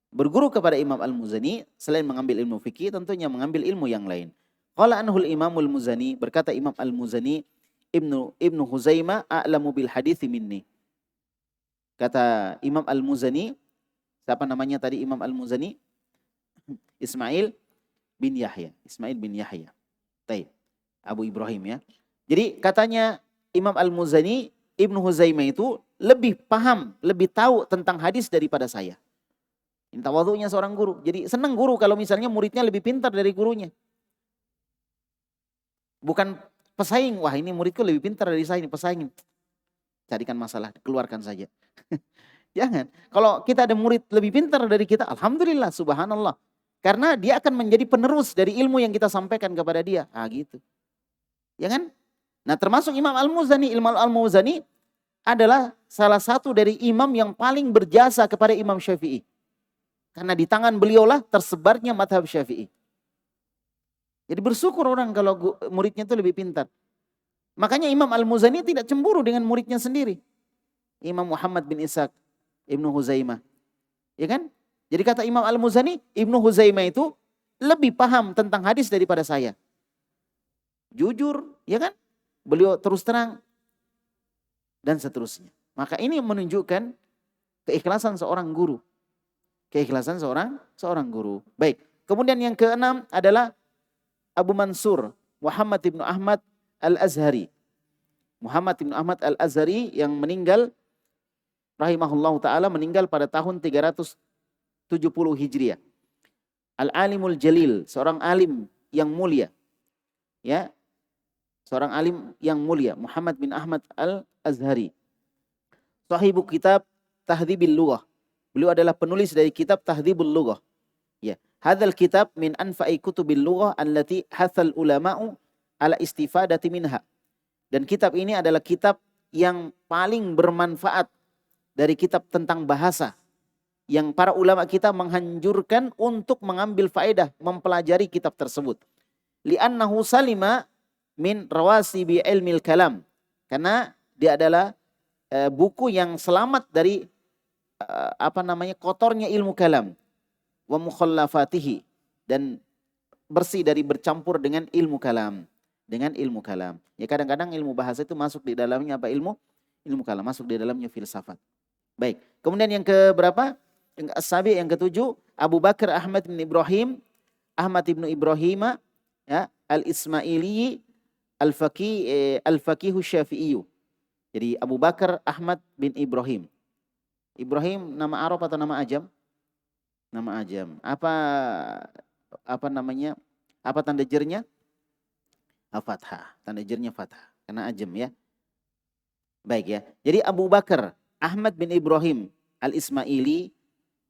Berguru kepada Imam Al-Muzani, selain mengambil ilmu fikih, tentunya mengambil ilmu yang lain. Qala anhul Imamul Muzani, berkata Imam Al-Muzani, Ibnu Huzaimah a'lamu bil hadithi minni. Kata Imam Al-Muzani, siapa namanya tadi Imam Al-Muzani? Ismail bin Yahya. Ismail bin Yahya. Taib. Abu Ibrahim ya. Jadi katanya Imam Al-Muzani, Ibnu Huzaimah itu lebih paham, lebih tahu tentang hadis daripada saya. Ini tawadhu'nya seorang guru. Jadi senang guru kalau misalnya muridnya lebih pintar dari gurunya. Bukan pesaing, wah ini muridku lebih pintar dari saya, ini pesaingin. Carikan masalah, keluarkan saja. Jangan. Kalau kita ada murid lebih pintar dari kita, alhamdulillah, subhanallah. Karena dia akan menjadi penerus dari ilmu yang kita sampaikan kepada dia. Ah gitu. Ya kan? Nah termasuk Imam Al-Muzani. Imam Al-Muzani adalah salah satu dari imam yang paling berjasa kepada Imam Syafi'i. Karena di tangan beliaulah tersebarnya madhab Syafi'i. Jadi bersyukur orang kalau muridnya itu lebih pintar. Makanya Imam Al-Muzani tidak cemburu dengan muridnya sendiri. Imam Muhammad bin Ishaq, Ibnu Huzaimah. Ya kan? Jadi kata Imam Al-Muzani, Ibnu Huzaimah itu lebih paham tentang hadis daripada saya. Jujur, ya kan? Beliau terus terang. Dan seterusnya. Maka ini menunjukkan keikhlasan seorang guru. Keikhlasan seorang guru. Baik. Kemudian yang keenam adalah Abu Mansur, Muhammad ibnu Ahmad Al-Azhari. Muhammad ibnu Ahmad Al-Azhari yang meninggal, rahimahullah ta'ala, meninggal pada tahun 370 Hijriah. Al-Alimul Jalil, seorang alim yang mulia. Ya, seorang alim yang mulia, Muhammad bin Ahmad Al-Azhari. Sahibu kitab Tahdhibil Lughah. Beliau adalah penulis dari kitab Tahdhibul Lughah. Ya, hadzal kitab min anfa'i kutubil lughah allati hathal ulama'u ala istifadati minha. Dan kitab ini adalah kitab yang paling bermanfaat dari kitab tentang bahasa, yang para ulama kita menghanjurkan untuk mengambil faedah mempelajari kitab tersebut. Li'annahu salima min rawasibi ilmil kalam. Karena dia adalah buku yang selamat dari kotornya ilmu kalam. Wa mukhallafatihi, dan bersih dari bercampur dengan ilmu kalam. Dengan ilmu kalam. Ya kadang-kadang ilmu bahasa itu masuk di dalamnya apa ilmu kalam, masuk di dalamnya filsafat. Baik. Kemudian yang keberapa? Yang as-sabi, yang ketujuh, Abu Bakar Ahmad bin Ibrahim, Ahmad ibnu Ibrahim, ya, Al-Ismaili, Al-Faqihu Syafi'i. Jadi Abu Bakar Ahmad bin Ibrahim. Ibrahim nama Arab atau nama ajam? Nama ajam. Apa namanya? Apa tanda jernya? Fathah. Tanda jernya fathah. Karena ajam ya. Baik ya. Jadi Abu Bakar Ahmad bin Ibrahim Al-Ismaili,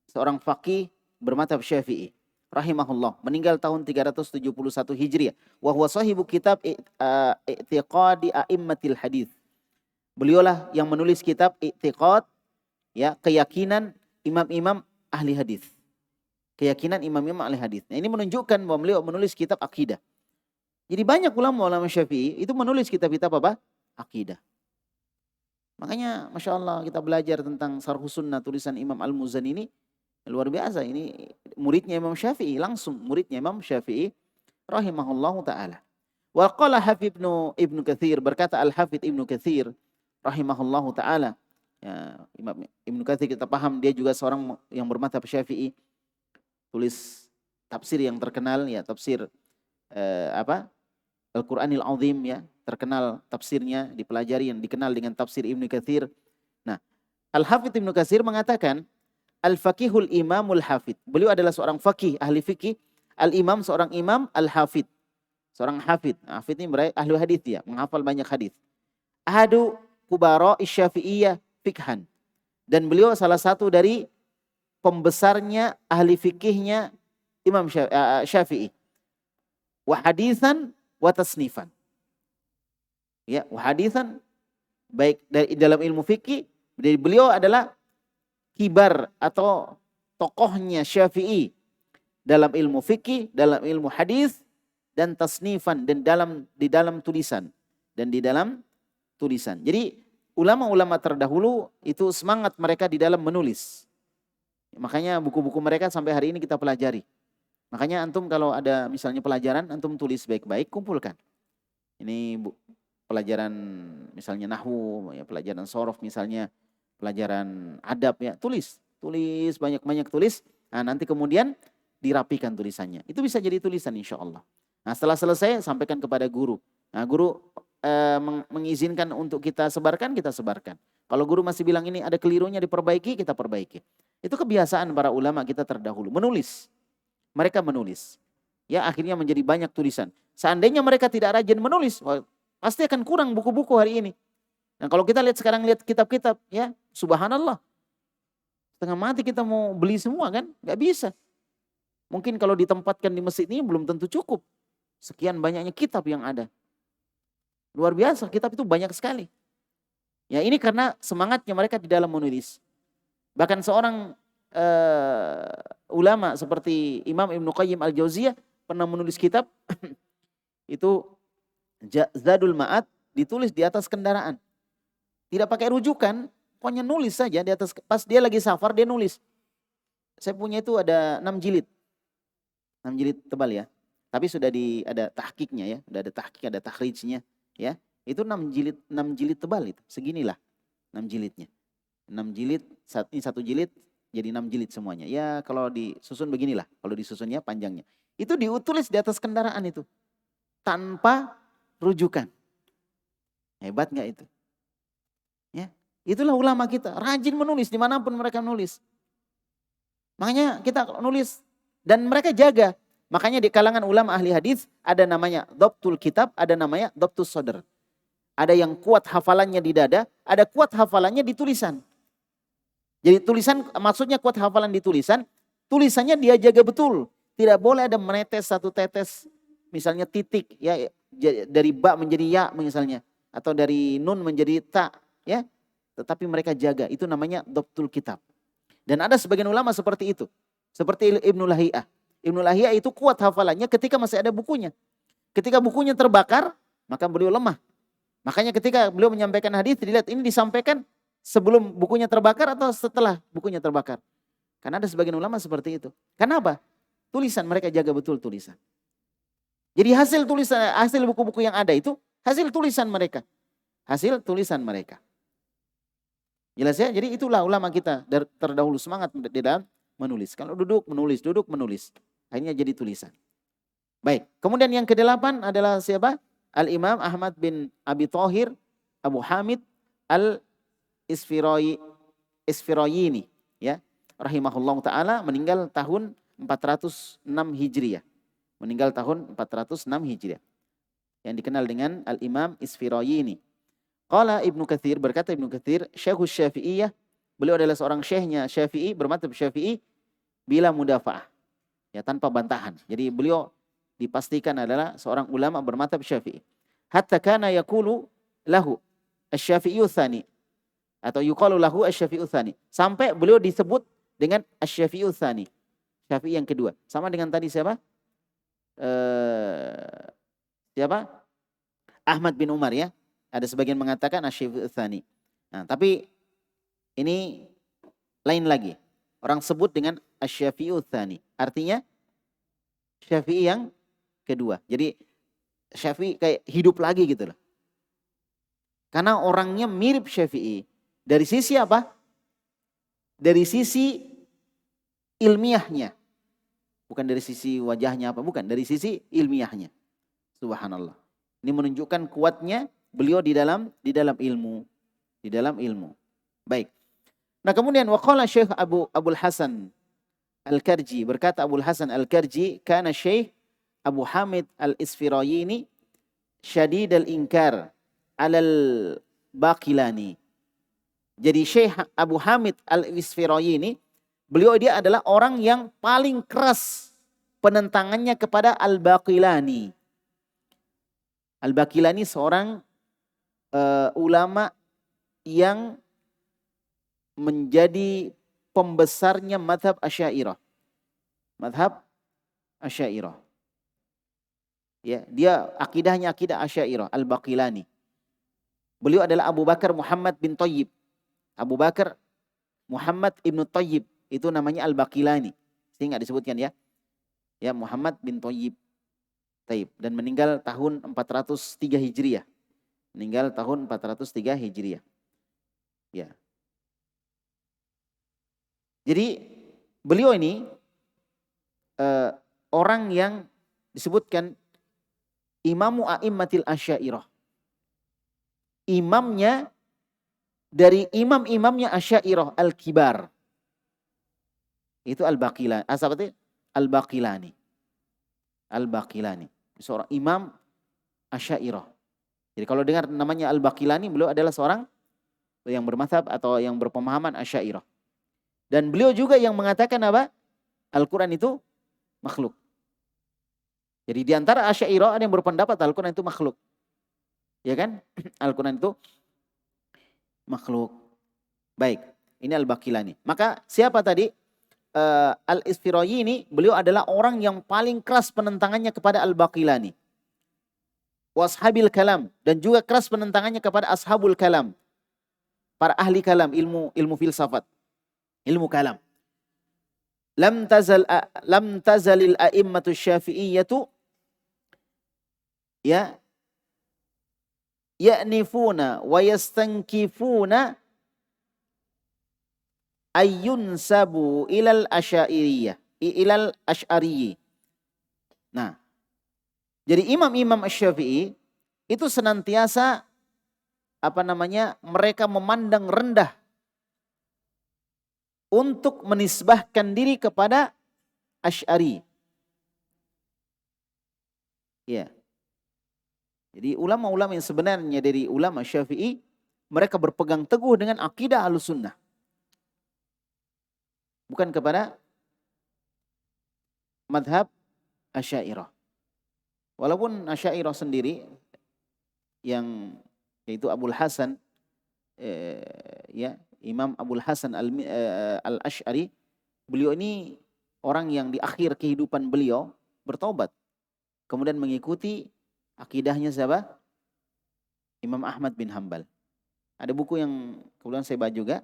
seorang faqih bermadzhab Syafi'i, rahimahullah, meninggal tahun 371 Hijriah. Wa huwa sahibu kitab I'tiqadi A'immatil Hadits. Beliaulah yang menulis kitab I'tiqad, ya, keyakinan imam-imam ahli hadis. Keyakinan imam-imam ahli hadis. Nah, ini menunjukkan bahwa beliau menulis kitab akidah. Jadi banyak ulama Syafi'i itu menulis kitab-kitab apa? Akidah. Makanya Masya Allah kita belajar tentang Syarhus Sunnah tulisan Imam Al-Muzani ini luar biasa. Ini muridnya Imam Syafi'i, langsung muridnya Imam Syafi'i rahimahullahu ta'ala. Wa qala Hafidh Ibnu Katsir, berkata Al-Hafidh Ibnu Katsir rahimahullahu ta'ala. Ya, Imam Ibnu Katsir kita paham dia juga seorang yang bermadzhab Syafi'i. Tulis tafsir yang terkenal, ya, tafsir Al-Qur'anil Azim, ya, terkenal tafsirnya, dipelajari, yang dikenal dengan tafsir Ibnu Katsir. Nah, Al-Hafidh Ibnu Katsir mengatakan Al-Faqihul Imamul Hafidh. Beliau adalah seorang faqih, ahli fikih. Al-Imam, seorang imam, Al-Hafidh, seorang hafidh. Hafidh ini berarti ahli hadis, ya, menghafal banyak hadis. Ahadu kubara Syafi'iyah fikhan. Dan beliau salah satu dari pembesarnya ahli fikihnya Imam Syafi'i. Wa haditsan wa tasnifan. Ya, wa haditsan, baik dari dalam ilmu fikih, dari beliau adalah kibar atau tokohnya Syafi'i dalam ilmu fikih, dalam ilmu hadis, dan tasnifan, dan di dalam tulisan. Dan di dalam tulisan. Jadi ulama-ulama terdahulu itu semangat mereka di dalam menulis. Makanya buku-buku mereka sampai hari ini kita pelajari. Makanya antum kalau ada misalnya pelajaran, antum tulis baik-baik, kumpulkan. Ini pelajaran misalnya nahwu, ya, pelajaran sorof misalnya, pelajaran adab ya, tulis banyak-banyak tulis. Nah, nanti kemudian dirapikan tulisannya. Itu bisa jadi tulisan insya Allah. Nah, setelah selesai sampaikan kepada guru. Nah, guru mengizinkan untuk kita sebarkan, kita sebarkan. Kalau guru masih bilang ini ada kelirunya diperbaiki, kita perbaiki. Itu kebiasaan para ulama kita terdahulu, menulis. Mereka menulis. Ya, akhirnya menjadi banyak tulisan. Seandainya mereka tidak rajin menulis, pasti akan kurang buku-buku hari ini. Nah, kalau kita lihat sekarang, lihat kitab-kitab, ya subhanallah. Setengah mati kita mau beli semua kan? Gak bisa. Mungkin kalau ditempatkan di masjid ini belum tentu cukup. Sekian banyaknya kitab yang ada. Luar biasa, kitab itu banyak sekali. Ya, ini karena semangatnya mereka di dalam menulis. Bahkan seorang ulama seperti Imam Ibnu Qayyim Al-Jauziyah pernah menulis kitab itu Zadul Ma'ad, ditulis di atas kendaraan. Tidak pakai rujukan, pokoknya nulis saja di atas. Pas dia lagi safar dia nulis. Saya punya itu ada 6 jilid. 6 jilid tebal ya. Tapi sudah ada tahqiqnya ya, sudah ada tahqiq, ada takhrijnya ya. Itu 6 jilid tebal itu. Seginilah 6 jilidnya. 6 jilid, ini 1 jilid jadi 6 jilid semuanya. Ya kalau disusun beginilah, kalau disusunnya panjangnya. Itu ditulis di atas kendaraan itu. Tanpa rujukan. Hebat gak itu? Ya, itulah ulama kita, rajin menulis dimanapun mereka nulis. Makanya kita nulis dan mereka jaga. Makanya di kalangan ulama ahli hadis ada namanya dhabtul kitab, ada namanya dhabtus sadr. Ada yang kuat hafalannya di dada, ada kuat hafalannya di tulisan. Jadi tulisan maksudnya kuat hafalan di tulisan, tulisannya dia jaga betul. Tidak boleh ada menetes satu tetes, misalnya titik ya, dari ba menjadi ya misalnya, atau dari nun menjadi ta ya. Tetapi mereka jaga, itu namanya dhabtul kitab. Dan ada sebagian ulama seperti itu. Seperti Ibnu Lahiyah. Ibnu Lahiyah itu kuat hafalannya ketika masih ada bukunya. Ketika bukunya terbakar, maka beliau lemah. Makanya ketika beliau menyampaikan hadis, dilihat ini disampaikan sebelum bukunya terbakar atau setelah bukunya terbakar. Karena ada sebagian ulama seperti itu. Kenapa? Tulisan, mereka jaga betul tulisan. Jadi hasil tulisan, hasil buku-buku yang ada itu hasil tulisan mereka. Hasil tulisan mereka. Jelas ya? Jadi itulah ulama kita terdahulu semangat di dalam menulis. Kalau duduk menulis. Akhirnya jadi tulisan. Baik. Kemudian yang ke-8 adalah siapa? Al-Imam Ahmad bin Abi Thahir Abu Hamid Al-Isfirayini, ya, rahimahullah taala, meninggal tahun 406 Hijriah. Meninggal tahun 406 Hijriah. Yang dikenal dengan Al-Imam Isfirayini. Qala Ibnu Katsir, berkata Ibnu Katsir, Syekhus Syafi'iyah, beliau adalah seorang syekhnya Syafi'i, bermadzhab Syafi'i bila mudafa'ah. Ya, tanpa bantahan. Jadi beliau dipastikan adalah seorang ulama bermadzhab Syafi'i. Hatta kana yaqulu lahu asy-Syafi'iyyu tsani, atau yuqalu lahu asy-Syafi'iyyu tsani. Sampai beliau disebut dengan asy-Syafi'iyyu tsani. Syafi'i yang kedua. Sama dengan tadi siapa? Siapa? Ahmad bin Umar ya. Ada sebagian mengatakan asy-Syafi'iyyu tsani. Nah, tapi ini lain lagi. Orang sebut dengan asy-Syafi'iyyu tsani. Artinya Syafi'i yang kedua. Jadi Syafi'i kayak hidup lagi gitu loh. Karena orangnya mirip Syafi'i. Dari sisi apa? Dari sisi ilmiahnya. Bukan dari sisi wajahnya apa, bukan. Dari sisi ilmiahnya. Subhanallah. Ini menunjukkan kuatnya beliau di dalam ilmu. Di dalam ilmu. Baik. Nah kemudian waqala Syekh Abul Hasan Al-Karji, berkata Abul Hasan Al-Karji, kana Syekh Abu Hamid Al-Isfirayini syadid al-inkar alal Baqilani. Jadi Syekh Abu Hamid Al-Isfirayini, beliau dia adalah orang yang paling keras penentangannya kepada Al-Baqilani. Al-Baqilani seorang ulama yang menjadi pembesarnya mazhab Asy'ariyah. Mazhab Asy'ariyah. Ya, dia akidahnya akidah Asy'ariyah Al-Baqilani. Beliau adalah Abu Bakar Muhammad bin Thayyib. Abu Bakar Muhammad ibnu Thayyib, itu namanya Al-Baqilani. Sehingga disebutkan ya. Ya, Muhammad bin Thayyib. Taib, dan meninggal tahun 403 Hijriah. Meninggal tahun 403 Hijriah. Ya. Jadi beliau ini orang yang disebutkan Imamu A'immatil Asy'ariyah. Imamnya dari imam-imamnya Asy'ariyah Al-Kibar. Itu Al-Baqilani. Asal Al-Baqilani. Al-Baqilani. Seorang imam Asy'ariyah. Jadi kalau dengar namanya Al-Baqilani, beliau adalah seorang yang bermadzhab atau yang berpemahaman Asy'ariyah. Dan beliau juga yang mengatakan apa? Al-Quran itu makhluk. Jadi di antara Asy'ariyah ada yang berpendapat Al-Quran itu makhluk. Ya kan? Al-Quran itu makhluk. Baik, ini Al-Baqilani. Maka siapa tadi? Al-Isfirayini ini, beliau adalah orang yang paling keras penentangannya kepada Al-Baqilani. Washabil kalam, dan juga keras penentangannya kepada ashabul kalam. Para ahli kalam, ilmu filsafat, ilmu kalam. Lam tazalil a'immatu syafi'iyyatu ya ya'nifuna wa yastankifuna ayyunsabu ilal asy'ariyyi. Nah, jadi imam-imam Asy-Syafi'i itu senantiasa mereka memandang rendah untuk menisbahkan diri kepada Asy'ari. Ya. Jadi ulama-ulama yang sebenarnya dari ulama Syafi'i, mereka berpegang teguh dengan akidah Ahlussunnah. Bukan kepada madhab Asy'ariyah. Walaupun Asy'ariyah sendiri yang yaitu Abul Hasan Imam Abul Hasan Al-Asy'ari, beliau ini orang yang di akhir kehidupan beliau bertobat, kemudian mengikuti akidahnya siapa? Imam Ahmad bin Hanbal. Ada buku yang kebetulan saya baca juga,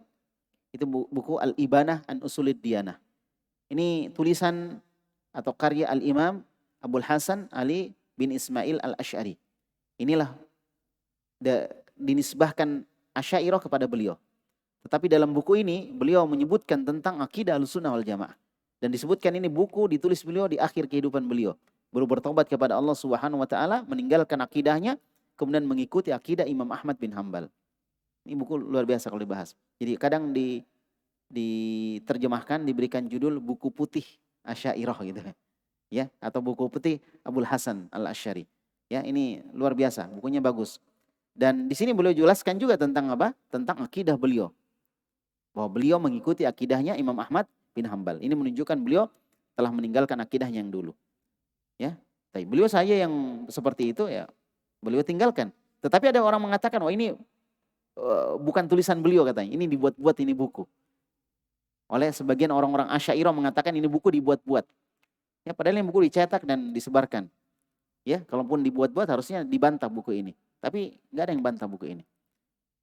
itu buku Al-Ibanah an Usulid Diyanah. Ini tulisan atau karya Al-Imam Abul Hasan Ali bin Ismail Al-Asy'ari. Inilah dinisbahkan Asy'ariyah kepada beliau. Tetapi dalam buku ini beliau menyebutkan tentang akidah Ahlussunnah wal Jamaah. Dan disebutkan ini buku ditulis beliau di akhir kehidupan beliau. Baru bertobat kepada Allah Subhanahu wa taala, meninggalkan akidahnya, kemudian mengikuti akidah Imam Ahmad bin Hanbal. Ini buku luar biasa kalau dibahas. Jadi kadang diterjemahkan, diberikan judul buku putih Asy'ariyah gitu. Ya, atau buku putih Abul Hasan Al-Asy'ari. Ya, ini luar biasa, bukunya bagus. Dan di sini beliau jelaskan juga tentang apa? Tentang akidah beliau. Bahwa beliau mengikuti akidahnya Imam Ahmad bin Hanbal. Ini menunjukkan beliau telah meninggalkan akidahnya yang dulu. Ya, tapi beliau saya yang seperti itu ya, beliau tinggalkan. Tetapi ada orang mengatakan, "Oh, ini bukan tulisan beliau," katanya. Ini dibuat-buat, ini buku. Oleh sebagian orang-orang Asy'ariyah mengatakan ini buku dibuat-buat. Ya, padahal ini buku dicetak dan disebarkan. Ya, kalaupun dibuat-buat harusnya dibantah buku ini. Tapi nggak ada yang bantah buku ini.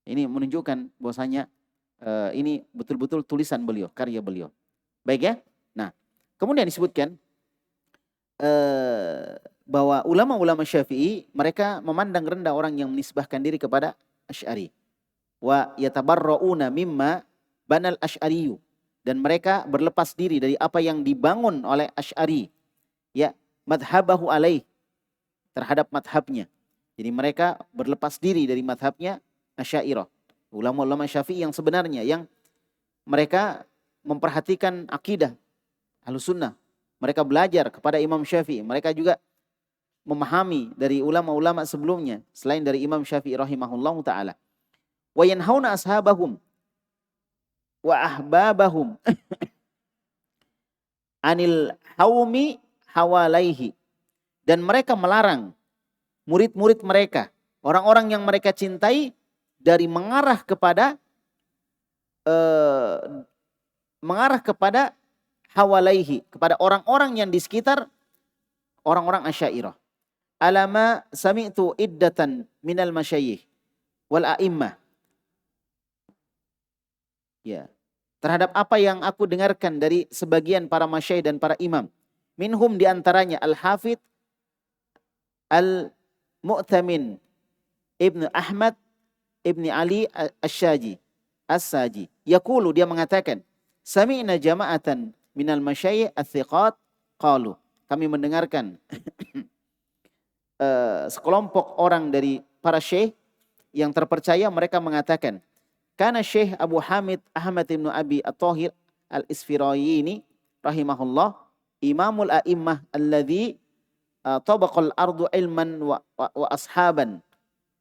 Ini menunjukkan bahwasanya ini betul-betul tulisan beliau, karya beliau. Baik ya. Nah, kemudian disebutkan bahwa ulama-ulama Syafi'i mereka memandang rendah orang yang menisbahkan diri kepada Asy'ari. Wa yatabarra'una mimma banal Asy'ariyu, dan mereka berlepas diri dari apa yang dibangun oleh Asy'ari. Ya, madhabahu alaih, terhadap madhabnya. Jadi mereka berlepas diri dari madhabnya Asy'ariyah. Ulama-ulama Syafi'i yang sebenarnya, yang mereka memperhatikan akidah Ahlussunnah. Mereka belajar kepada Imam Syafi'i. Mereka juga memahami dari ulama-ulama sebelumnya selain dari Imam Syafi'i rahimahullahu ta'ala. Wa yanhauna ashabahum wa ahbabahum anil haumi hawalaihi. Dan mereka melarang murid-murid mereka, orang-orang yang mereka cintai, dari mengarah kepada hawalaihi, kepada orang-orang yang di sekitar orang-orang Asy'ariyah. alama sami'tu iddatan minal masyayikh wal a'immah. Ya. Terhadap apa yang aku dengarkan dari sebagian para masyayikh dan para imam. Minhum diantaranya Al-Hafidh Al-Mu'tamin Ibnu Ahmad Ibni Ali As-Saji. Yaqulu, dia mengatakan, sami'na jama'atan minal masyayikh ats-thiqat qalu. Kami mendengarkan sekelompok orang dari para syekh yang terpercaya, mereka mengatakan, karena Syekh Abu Hamid Ahmad bin Abi At-Thahir Al-Isfirayini rahimahullah imamul a'immah alladhi tabaqal ardu ilman wa ashaban.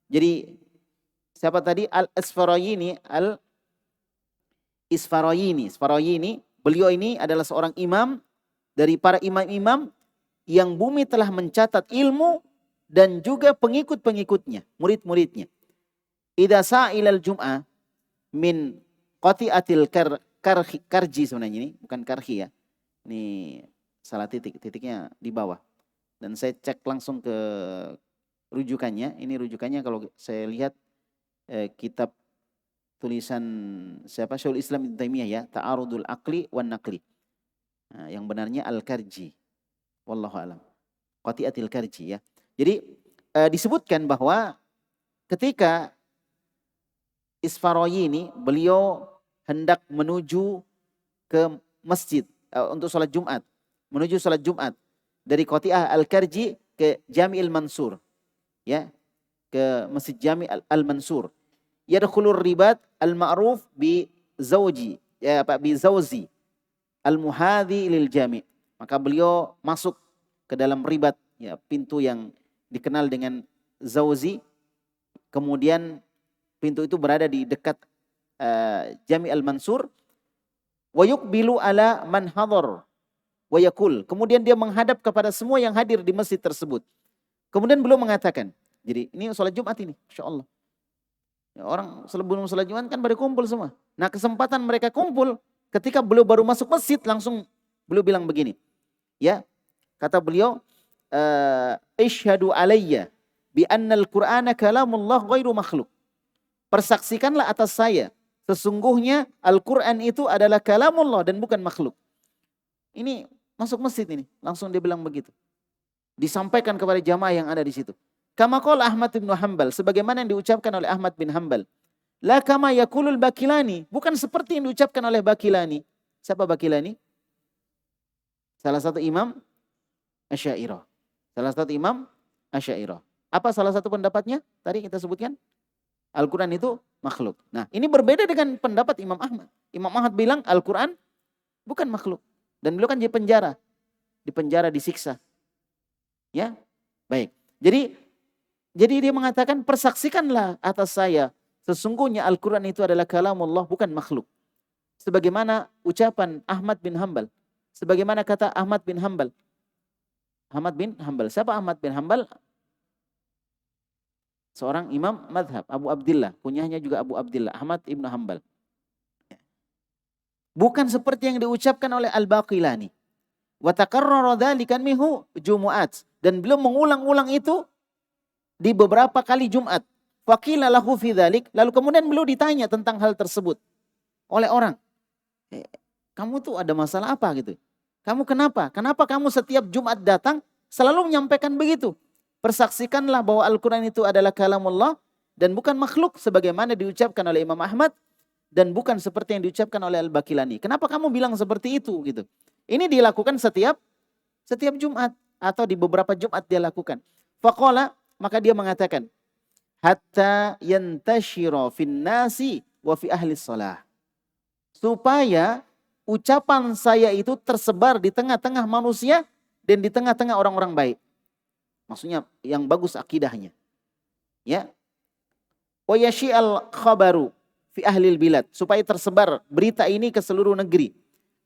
Jadi siapa tadi? Al-Isfarayini. Beliau ini adalah seorang imam dari para imam-imam yang bumi telah mencatat ilmu dan juga pengikut-pengikutnya, murid-muridnya. Idza sa'ilal jum'ah min qati'atil karji, sebenarnya ini bukan karhi ya. Ini salah titiknya di bawah. Dan saya cek langsung ke rujukannya. Ini rujukannya kalau saya lihat kitab tulisan siapa? Syekhul Islam Ibnu Taimiyah ya, Ta'arudul Aqli wan Naqli. Nah, yang benarnya Al-Karji. Wallahu alam. Qati'atil karji ya. Jadi disebutkan bahwa ketika Isfarayini beliau hendak menuju ke masjid untuk sholat Jumat, menuju sholat Jumat dari Qati'ah Al-Karji ke Jami'il Mansur, ya, ke Masjid Jami' Al-Mansur. Yadkhulur ribat al-ma'ruf bi zawji, ya Pak, bi zawzi al-muhadhi lil jami'. Maka beliau masuk ke dalam ribat, ya, pintu yang dikenal dengan zawzi. Kemudian pintu itu berada di dekat Jami' Al-Mansur. Wa yuqbilu ala man hadar wa yaqul. Kemudian dia menghadap kepada semua yang hadir di masjid tersebut. Kemudian beliau mengatakan, jadi ini sholat Jumat ini, Masya Allah. Ya, orang sebelum sholat Jumat kan pada kumpul semua. Nah, kesempatan mereka kumpul ketika beliau baru masuk masjid, langsung beliau bilang begini. Ya, kata beliau, Ishhadu alayya bi annal Qur'ana kalamullah ghairu makhluk. Persaksikanlah atas saya, sesungguhnya Al-Quran itu adalah kalamullah dan bukan makhluk. Ini masuk masjid ini, langsung dia bilang begitu. Disampaikan kepada jamaah yang ada di situ. Kama qala Ahmad bin Hanbal, sebagaimana yang diucapkan oleh Ahmad bin Hanbal. La kama yaqulul Bakilani, bukan seperti yang diucapkan oleh Bakilani. Siapa Bakilani? Salah satu imam Asy'ariyah. Apa salah satu pendapatnya? Tadi kita sebutkan Al-Quran itu makhluk. Nah, ini berbeda dengan pendapat Imam Ahmad. Imam Ahmad bilang Al-Quran bukan makhluk. Dan beliau kan di penjara disiksa. Ya, baik. Jadi dia mengatakan, persaksikanlah atas saya, sesungguhnya Al-Quran itu adalah kalamullah, bukan makhluk. Sebagaimana ucapan Ahmad bin Hanbal. Sebagaimana kata Ahmad bin Hanbal. Siapa Ahmad bin Hanbal? Seorang imam madhab, Abu Abdillah. Kunyahnya juga Abu Abdillah, Ahmad ibn Hanbal. Bukan seperti yang diucapkan oleh Al-Baqilani. Wa takarrara dzalika minhu jumu'at. Dan beliau mengulang-ulang itu di beberapa kali Jumat. Faqila lahu fi dzalik. Lalu kemudian beliau ditanya tentang hal tersebut oleh orang. Kamu tuh ada masalah apa gitu? Kamu kenapa? Kenapa kamu setiap Jumat datang selalu menyampaikan begitu? Persaksikanlah bahwa Al-Quran itu adalah kalamullah dan bukan makhluk sebagaimana diucapkan oleh Imam Ahmad dan bukan seperti yang diucapkan oleh Al-Bakilani. Kenapa kamu bilang seperti itu gitu? Ini dilakukan setiap Jumat atau di beberapa Jumat dia lakukan. Faqala, maka dia mengatakan, hatta yantashira fin nasi wa fi ahli shalah. Supaya ucapan saya itu tersebar di tengah-tengah manusia dan di tengah-tengah orang-orang baik. Maksudnya yang bagus akidahnya. Ya. Wa yashi'al khabaru fi ahlil bilad, supaya tersebar berita ini ke seluruh negeri.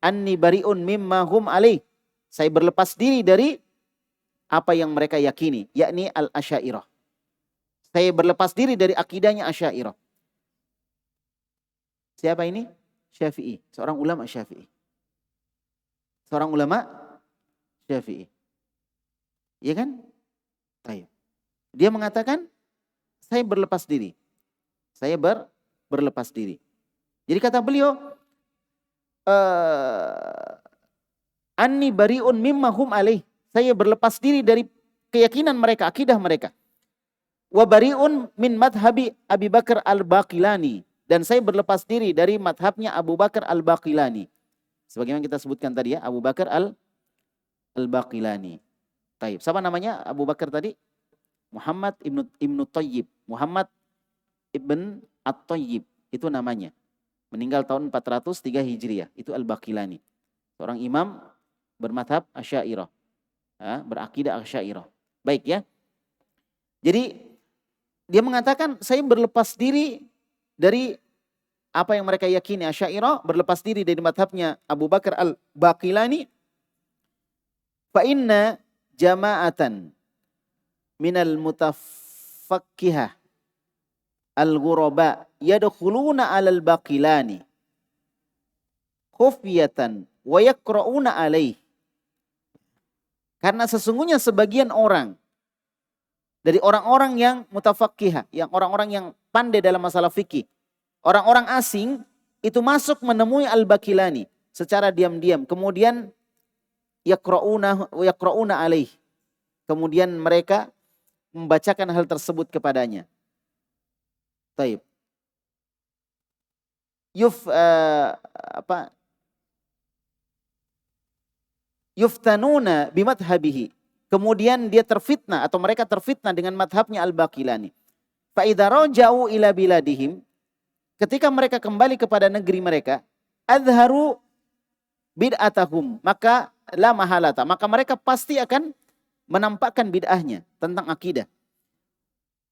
Anni bari'un mimma hum alaih. Saya berlepas diri dari apa yang mereka yakini, yakni al-Asy'ariyah. Saya berlepas diri dari akidahnya Asy'ariyah. Siapa ini? Syafi'i, seorang ulama Syafi'i. Iya kan? Baik. Dia mengatakan, saya berlepas diri. Saya berlepas diri. Jadi kata beliau, anni bari'un mimma hum alaih. Saya berlepas diri dari keyakinan mereka, akidah mereka. Wa bari'un min madhabi Abi Bakar al-Baqilani. Dan saya berlepas diri dari madhabnya Abu Bakar al-Baqilani. Sebagaimana kita sebutkan tadi ya, Abu Bakar al-Baqilani. Taib. Siapa namanya Abu Bakar tadi? Muhammad ibnu Thayyib. Muhammad ibn At-Thayyib. Itu namanya. Meninggal tahun 403 Hijriah. Itu al-Baqilani. Seorang imam bermadhab Asy'ariyah. Berakidah Asy'ariyah. Baik ya. Jadi dia mengatakan saya berlepas diri dari apa yang mereka yakini Asy'ariyah, berlepas diri dari madhabnya Abu Bakar al-Baqilani. Fa inna jama'atan minal mutafakkihah al-ghuraba yadkhuluna 'alal Baqilani khufyatan wa yaqra'una 'alaih. Karena sesungguhnya sebagian orang dari orang-orang yang mutafakkihah, yang orang-orang yang pandai dalam masalah fikih, orang-orang asing itu masuk menemui Al-Baqilani secara diam-diam, kemudian yaqra'una 'alaih. Kemudian mereka membacakan hal tersebut kepadanya. Taib. Yuftanuna bimadhabihi. Kemudian dia terfitnah atau mereka terfitnah dengan madhabnya Al-Baqilani. Fa idza raja'u ila biladihim, ketika mereka kembali kepada negeri mereka, adharu bid'atahum, maka la mahalata, maka mereka pasti akan menampakkan bid'ahnya tentang akidah.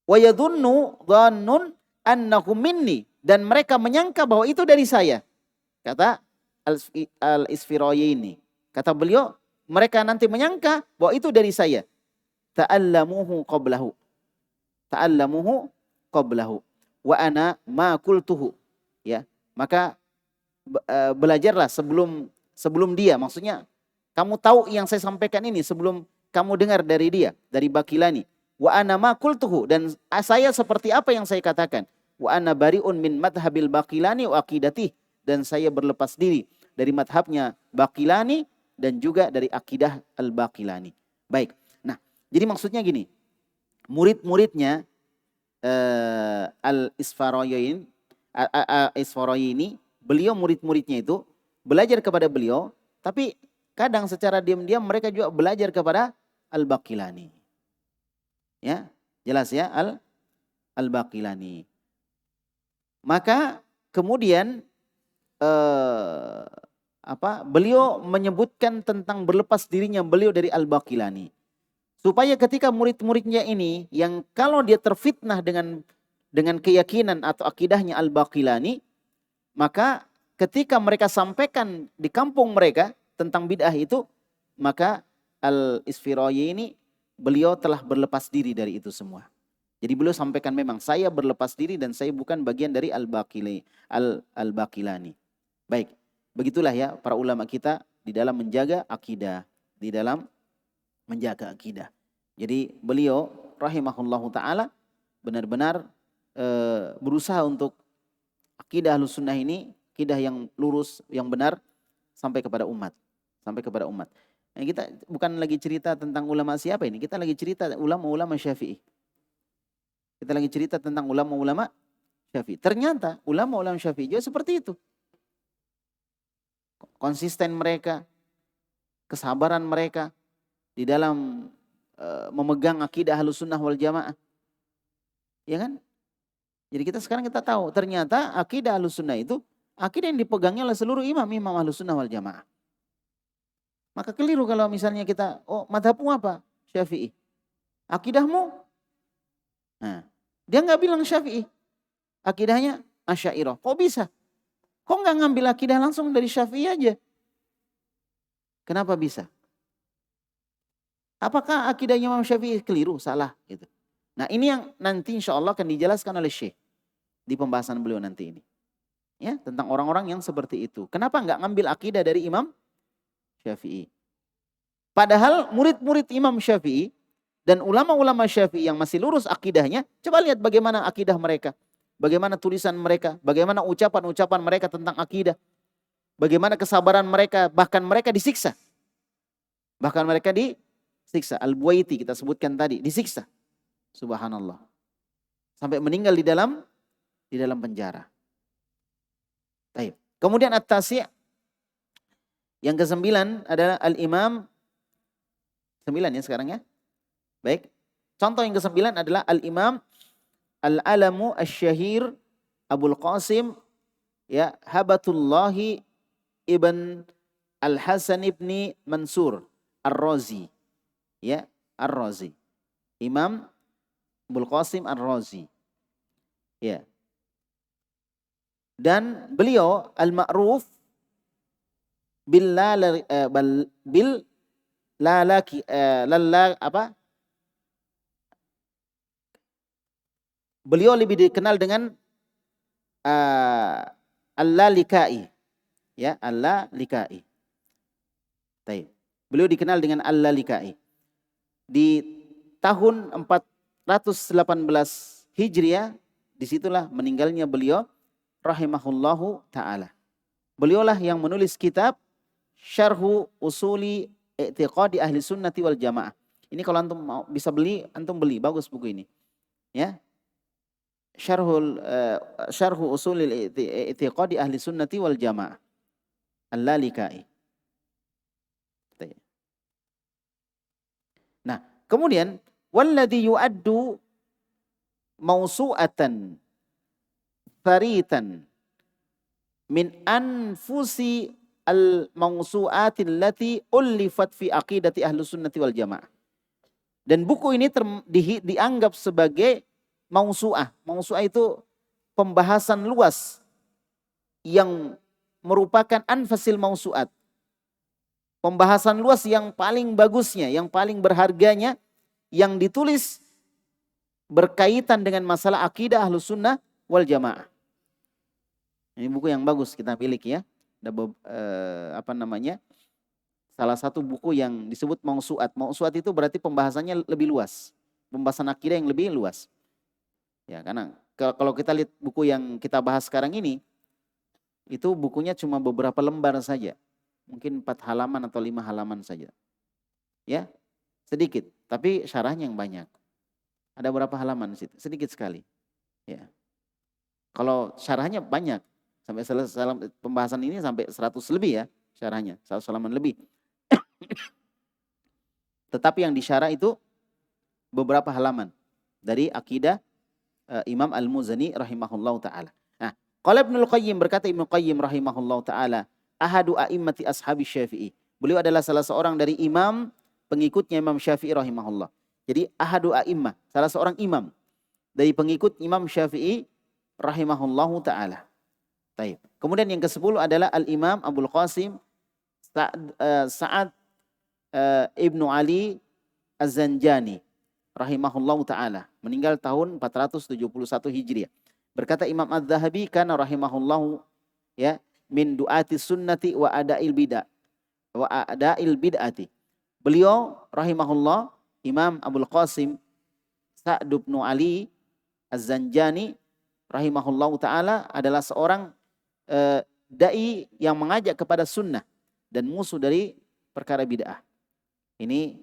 Wa yadhunnu dhannun annahu minni, dan mereka menyangka bahwa itu dari saya. Kata Al-Isfirayini. Kata beliau, mereka nanti menyangka bahwa itu dari saya. Ta'allamuhu qablahu. Ta'allamuhu qablahu. Wa ana ma qultuhu. Ya, maka belajarlah sebelum dia. Maksudnya kamu tahu yang saya sampaikan ini sebelum kamu dengar dari dia, dari Baqilani. Wa ana ma qultuhu, dan saya seperti apa yang saya katakan. Wa ana bari'un min madhabil Baqilani wa aqidatih, dan saya berlepas diri dari madhabnya Baqilani dan juga dari akidah Al-Baqilani. Baik. Nah, jadi maksudnya gini. Murid-muridnya Al-Isfarayini, beliau murid-muridnya itu belajar kepada beliau, tapi kadang secara diam-diam mereka juga belajar kepada Al-Baqilani. Ya, jelas ya, Al-Baqilani. Maka kemudian beliau menyebutkan tentang berlepas dirinya beliau dari Al-Baqilani. Supaya ketika murid-muridnya ini yang kalau dia terfitnah dengan keyakinan atau akidahnya Al-Baqilani, maka ketika mereka sampaikan di kampung mereka tentang bid'ah itu, maka Al-Isfirayini ini beliau telah berlepas diri dari itu semua. Jadi beliau sampaikan memang saya berlepas diri dan saya bukan bagian dari Al-Baqilani. Baik. Begitulah ya para ulama kita di dalam menjaga akidah, di dalam menjaga akidah. Jadi beliau rahimahullahu ta'ala benar-benar berusaha untuk akidah Ahlussunnah ini, akidah yang lurus, yang benar sampai kepada umat. Sampai kepada umat. Nah, kita bukan lagi cerita tentang ulama siapa ini, kita lagi cerita ulama-ulama Syafi'i. Kita lagi cerita tentang ulama-ulama Syafi'i. Ternyata ulama-ulama Syafi'i juga seperti itu. Konsisten mereka, kesabaran mereka di dalam memegang akidah Ahlussunnah wal Jamaah. Ya kan? Jadi sekarang kita tahu ternyata akidah Ahlussunnah itu akidah yang dipegangnya oleh seluruh imam Ahlussunnah wal Jamaah. Maka keliru kalau misalnya kita, madhabmu apa? Syafi'i. Akidahmu? Nah, dia nggak bilang Syafi'i. Akidahnya Asy'ariyah. Kok bisa? Kok nggak ngambil akidah langsung dari Syafi'i aja? Kenapa bisa? Apakah akidahnya Imam Syafi'i keliru, salah gitu. Nah, ini yang nanti insya Allah akan dijelaskan oleh Syekh di pembahasan beliau nanti ini. Ya, tentang orang-orang yang seperti itu. Kenapa nggak ngambil akidah dari Imam Syafi'i? Padahal murid-murid Imam Syafi'i Dan ulama-ulama Syafi'i yang masih lurus akidahnya, coba lihat bagaimana akidah mereka. Bagaimana tulisan mereka, bagaimana ucapan-ucapan mereka tentang akidah. Bagaimana kesabaran mereka, bahkan mereka disiksa. Bahkan mereka disiksa. Al-Buwaiti kita sebutkan tadi, disiksa. Subhanallah. Sampai meninggal di dalam penjara. Baik. Kemudian at-tasi' yang ke-9 adalah Al-Imam 9 ya sekarang ya. Baik. Contoh yang ke-9 adalah Al-Imam Al-Alamu Asy-Syahir Abul Qasim ya Habatullahi Ibn Al-Hasan ibni Mansur Ar-Razi. Ya, Ar-Razi. Imam Abul Qasim Ar-Razi. Ya. Dan beliau al-ma'ruf bil beliau lebih dikenal dengan Al-Lalikai. Ya, Al-Lalikai. Baik. Beliau dikenal dengan Al-Lalikai. Di tahun 418 Hijriah, disitulah meninggalnya beliau rahimahullahu ta'ala. Beliaulah yang menulis kitab Syarhu Usuli I'tiqadi Ahli Sunnati wal Jamaah. Ini kalau antum mau bisa beli, antum beli, bagus buku ini. Ya. Syarhu Usuli I'tiqadi Ahli Sunnati wal Jamaah. Al-Lalikai. Nah, kemudian walladhi yu'addu mausu'atan faritan min anfusi al-mausu'atin lati ullifat fi aqidati Ahlus Sunnati wal Jamaah. Dan buku ini dianggap sebagai mausu'ah. Mausu'ah itu pembahasan luas yang merupakan anfasil mausu'at. Pembahasan luas yang paling bagusnya, yang paling berharganya, yang ditulis berkaitan dengan masalah akidah Ahlus Sunnah wal Jamaah. Ini buku yang bagus kita miliki ya. Ada salah satu buku yang disebut mausu'at. Mausu'at itu berarti pembahasannya lebih luas. Pembahasan akidah yang lebih luas. Ya, karena kalau kita lihat buku yang kita bahas sekarang ini, itu bukunya cuma beberapa lembar saja. Mungkin 4 halaman atau 5 halaman saja. Ya, sedikit. Tapi syarahnya yang banyak. Ada berapa halaman di situ? Sedikit sekali. Ya. Kalau syarahnya banyak. Sampai selesai pembahasan ini sampai 100 lebih ya syarahnya. 100 halaman lebih. Tetapi yang disyarah itu beberapa halaman. Dari akidah Imam Al-Muzani rahimahullahu ta'ala. Nah, qala Ibnul Qayyim, berkata Ibnu Qayyim rahimahullahu ta'ala, ahadu a'immati ashabi Syafi'i. Beliau adalah salah seorang dari imam pengikutnya Imam Syafi'i rahimahullah. Jadi ahadu a'immah, salah seorang imam dari pengikut Imam Syafi'i rahimahullahu ta'ala. Taib. Kemudian yang ke-10 adalah Al-Imam Abul Qasim Sa'ad Ibnu Ali Az-Zanjani rahimahullahu ta'ala. Meninggal tahun 471 Hijriah. Berkata Imam Az-Zahabi kana rahimahullahu ya min du'ati sunnati wa ada'il bid'ati. Beliau rahimahullah Imam Abul Qasim Sa'd bin Ali Az-Zanjani rahimahullahu ta'ala adalah seorang da'i yang mengajak kepada sunnah dan musuh dari perkara bid'ah. Ini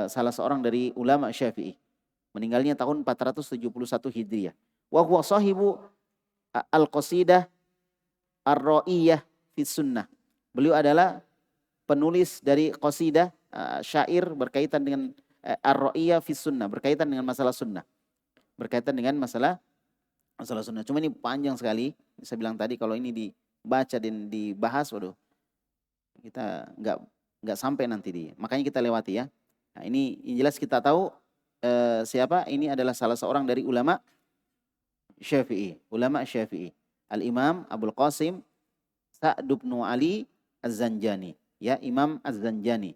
salah seorang dari ulama Syafi'i. Meninggalnya tahun 471 Hijriah. Wa huwa sahibu al-qasidah ar-ra'iyah fi sunnah. Beliau adalah penulis dari qasidah syair berkaitan dengan ar-ra'iyah fi sunnah, berkaitan dengan masalah sunnah. Berkaitan dengan masalah sunnah. Cuma ini panjang sekali. Saya bilang tadi kalau ini dibaca dan dibahas, waduh, kita nggak sampai nanti makanya kita lewati ya. Nah, ini yang jelas kita tahu siapa ini adalah salah seorang dari ulama Syafi'i. Ulama Syafi'i. Al-Imam Abul Qasim Sa'd bin Ali Az-Zanjani. Ya, Imam Az-Zanjani.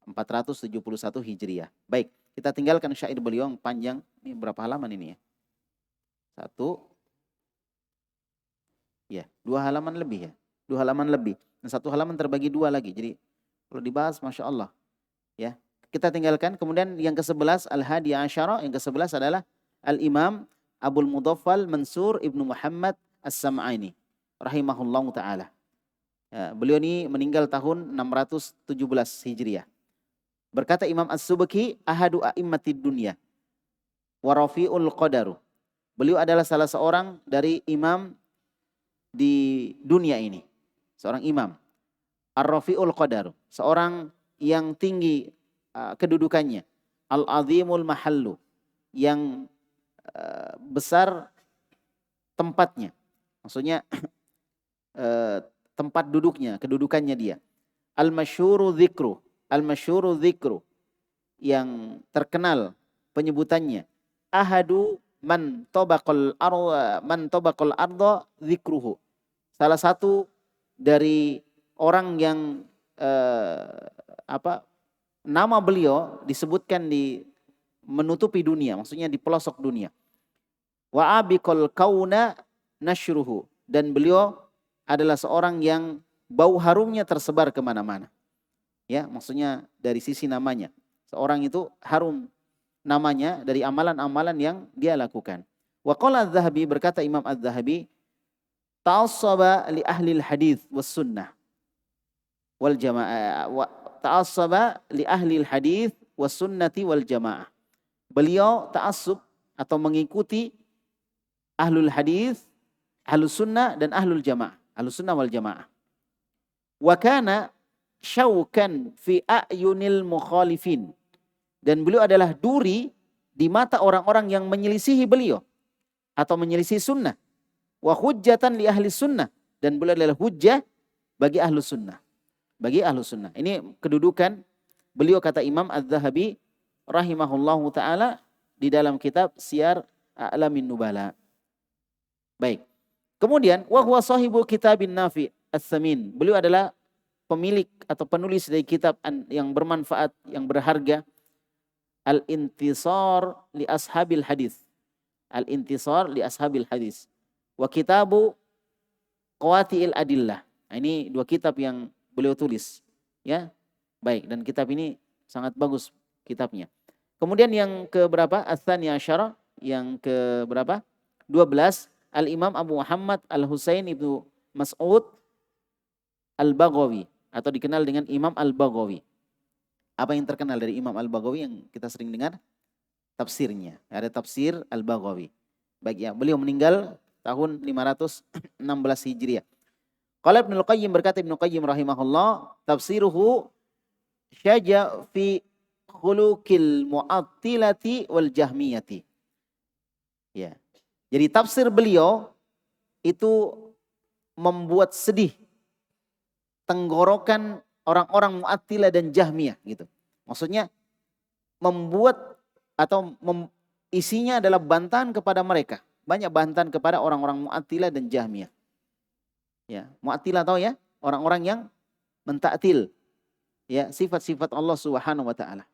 471 Hijriah. Baik, kita tinggalkan syair beliau yang panjang. Ini berapa halaman ini ya? 2 halaman lebih ya. 2 halaman lebih. Dan 1 halaman terbagi 2 lagi. Jadi kalau dibahas Masya Allah. Ya, kita tinggalkan. Kemudian yang ke-11 Al-Hadi Asyara, yang ke-11 adalah Al-Imam Abul Mudhaffal Mansur Ibnu Muhammad As-Sam'ani rahimahullahu taala. Ya, beliau ini meninggal tahun 617 Hijriah. Berkata Imam As-Subki, ahadu a'immatid dunya wa rafi'ul qadaru. Beliau adalah salah seorang dari imam di dunia ini. Seorang imam. Ar-rafi'ul qadaru. Seorang yang tinggi kedudukannya. Al-azimul mahallu. Yang besar tempatnya. Maksudnya tempat duduknya, kedudukannya dia. Al-masyhuru dzikru. Al-masyhuru dzikru. Yang terkenal penyebutannya. Ahadu man tabaqal arda dzikruhu. Salah satu dari orang yang nama beliau disebutkan di menutupi dunia, maksudnya di pelosok dunia. Wa abiqal kauna nashruhu, dan beliau adalah seorang yang bau harumnya tersebar kemana-mana. Ya, maksudnya dari sisi namanya, seorang itu harum namanya dari amalan-amalan yang dia lakukan. Wa qala Az-Zahabi, berkata Imam Az-Zahabi, ta'assaba li ahli al-hadits was sunnah wal jamaah, wa ta'assaba li ahli al-hadits was sunnati wal jamaah. Beliau ta'assub atau mengikuti ahlul hadis, ahlus sunnah dan ahlul jamaah, ahlus sunnah wal jamaah. Wa kana syaukan fi a'yunil mukhalifin, dan beliau adalah duri di mata orang-orang yang menyelisihi beliau atau menyelisihi sunnah. Wa hujjatan li ahli sunnah, dan beliau adalah hujjah bagi ahlus sunnah, bagi ahlus sunnah. Ini kedudukan beliau, kata Imam Az-Zahabi rahimahullahu taala di dalam kitab Siyar A'lamin Nubala. Baik. Kemudian wa huwa sahibul kitabin nafi as-samin. Beliau adalah pemilik atau penulis dari kitab yang bermanfaat, yang berharga. Al-Intisar li ashabil hadis. Al-Intisar li ashabil hadis. Wa kitabu Qawati'il Adillah. Nah, ini dua kitab yang beliau tulis, ya. Baik, dan kitab ini sangat bagus kitabnya. Kemudian yang ke berapa? Ats-Tsani Asyara, yang ke berapa? 12, Al-Imam Abu Muhammad Al-Husain Ibnu Mas'ud Al-Baghawi, atau dikenal dengan Imam Al-Baghawi. Apa yang terkenal dari Imam Al-Baghawi yang kita sering dengar? Tafsirnya. Ada tafsir Al-Baghawi. Baik, ya, beliau meninggal tahun 516 Hijriah. Qala Ibnu Qayyim, berkata Ibnu Qayyim rahimahullah, tafsiruhu syaja fi khuluqil mu'attilati wal jahmiyati. Ya. Jadi tafsir beliau itu membuat sedih tenggorokan orang-orang Mu'attilah dan Jahmiyah gitu. Maksudnya membuat atau isinya adalah bantahan kepada mereka. Banyak bantahan kepada orang-orang Mu'attilah dan Jahmiyah. Ya, Mu'attilah tahu ya? Orang-orang yang mentaktil ya sifat-sifat Allah Subhanahu wa taala.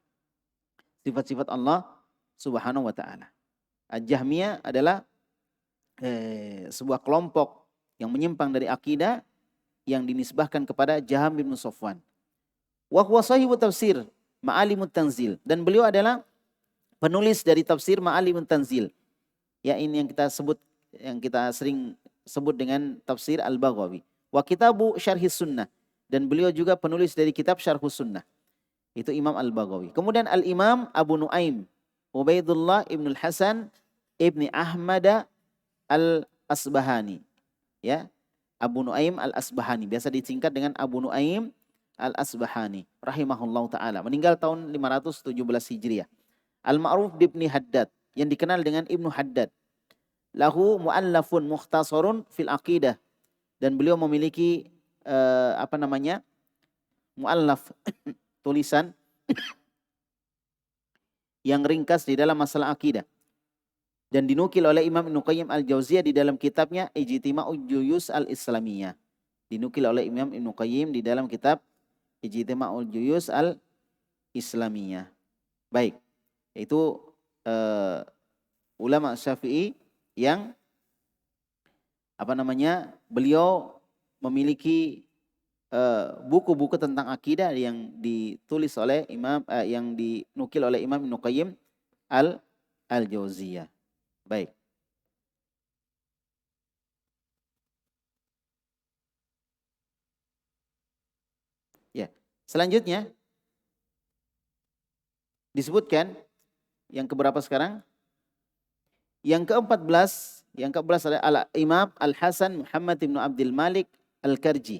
Sifat-sifat Allah Subhanahu wa taala. Jahmiyah adalah sebuah kelompok yang menyimpang dari akidah yang dinisbahkan kepada Jaham bin Safwan. Wa huwa sahibu tafsir Ma'alimut Tanzil, dan beliau adalah penulis dari tafsir Ma'alimut Tanzil. Ya, ini yang kita sebut, yang kita sering sebut dengan tafsir Al-Baghawi. Wa kitabu Syarhis Sunnah, dan beliau juga penulis dari kitab Syarhus Sunnah. Itu Imam Al-Baghawi. Kemudian Al-Imam Abu Nuaim Ubaidullah Ibnul Hasan Ibni Ahmad Al-Asbahani. Ya, Abu Nuaim Al-Asbahani, biasa disingkat dengan Abu Nuaim Al-Asbahani rahimahullahu taala, meninggal tahun 517 Hijriah. Al-Ma'ruf Ibni Haddad, yang dikenal dengan Ibnu Haddad. Lahu mu'allafun mukhtasarun fil aqidah, dan beliau memiliki mu'allaf tulisan yang ringkas di dalam masalah akidah, dan dinukil oleh Imam Ibnu Qayyim Al-Jauziyah di dalam kitabnya Ijtima'ul Juyus Al-Islamiyah. Dinukil oleh Imam Ibnu Qayyim di dalam kitab Ijtima'ul Juyus Al-Islamiyah. Baik, itu ulama Syafi'i yang beliau memiliki buku-buku tentang akidah yang ditulis oleh yang dinukil oleh Imam Ibnu Qayyim al-Jauziyah. Baik. Ya. Selanjutnya disebutkan yang keberapa sekarang? Yang ke-14 adalah Imam Al-Hasan Muhammad bin Abdul Malik Al-Karji.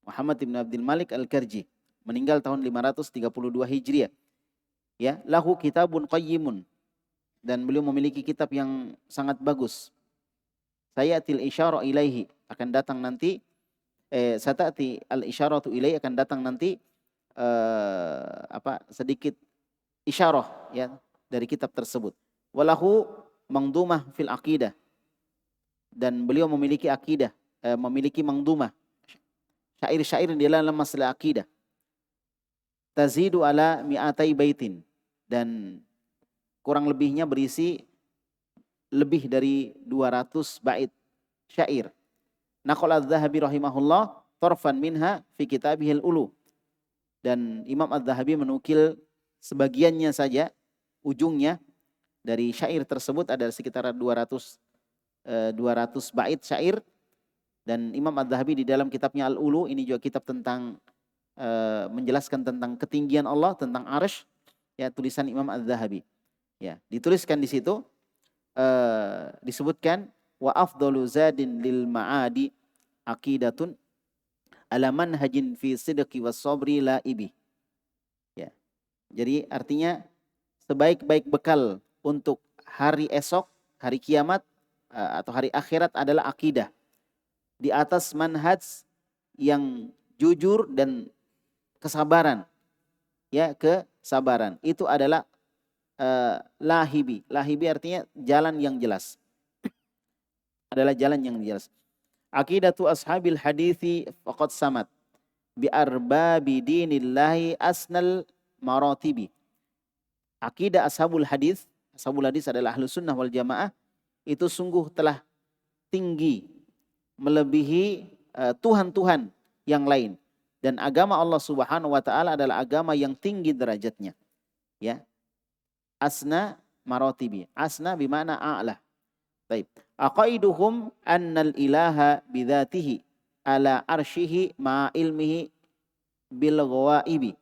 Muhammad bin Abdul Malik Al-Karji meninggal tahun 532 Hijriah. Ya, lahu kitabun qayyimun, dan beliau memiliki kitab yang sangat bagus. Sayatil isyara ilaihi, akan datang nanti satati al-isyaratu ilaihi, akan datang nanti sedikit isyarah ya dari kitab tersebut. Walahu mangdumah fil aqidah, dan beliau memiliki akidah, memiliki mangdumah, syair-syair di dalam masalah akidah. Tazidu ala mi'atai baitin, dan kurang lebihnya berisi lebih dari 200 bait syair. Naqal Az-Zahabi rahimahullah torfan minha fi kitabihil ulu, dan Imam Az-Zahabi menukil sebagiannya saja, ujungnya dari syair tersebut ada sekitar 200 bait syair. Dan Imam Az-Zahabi di dalam kitabnya Al-Ulu, ini juga kitab tentang menjelaskan tentang ketinggian Allah, tentang arsy, ya, tulisan Imam Az-Zahabi. Ya, dituliskan di situ disebutkan wa afdalu zadin lil ma'adi aqidatun ala manhajin fi sidqi was sabri la ibi. Ya. Jadi artinya sebaik-baik bekal untuk hari esok, hari kiamat atau hari akhirat adalah akidah di atas manhaj yang jujur dan kesabaran. Ya, kesabaran. Itu adalah lahibi. Lahibi artinya jalan yang jelas. Adalah jalan yang jelas. Aqidatu ashabil hadithi faqad samad bi arbabi dinillahi asnal maratibi. Akidah ashabul hadis adalah ahlus sunnah wal jamaah, itu sungguh telah tinggi melebihi Tuhan-Tuhan yang lain, dan agama Allah Subhanahu wa taala adalah agama yang tinggi derajatnya. Ya. Asna maratibi. Asna bimana a'la. Baik. Aqaiduhum annal ilaha bidzatihi ala arsyihi ma ilmihi bil ghawaibi.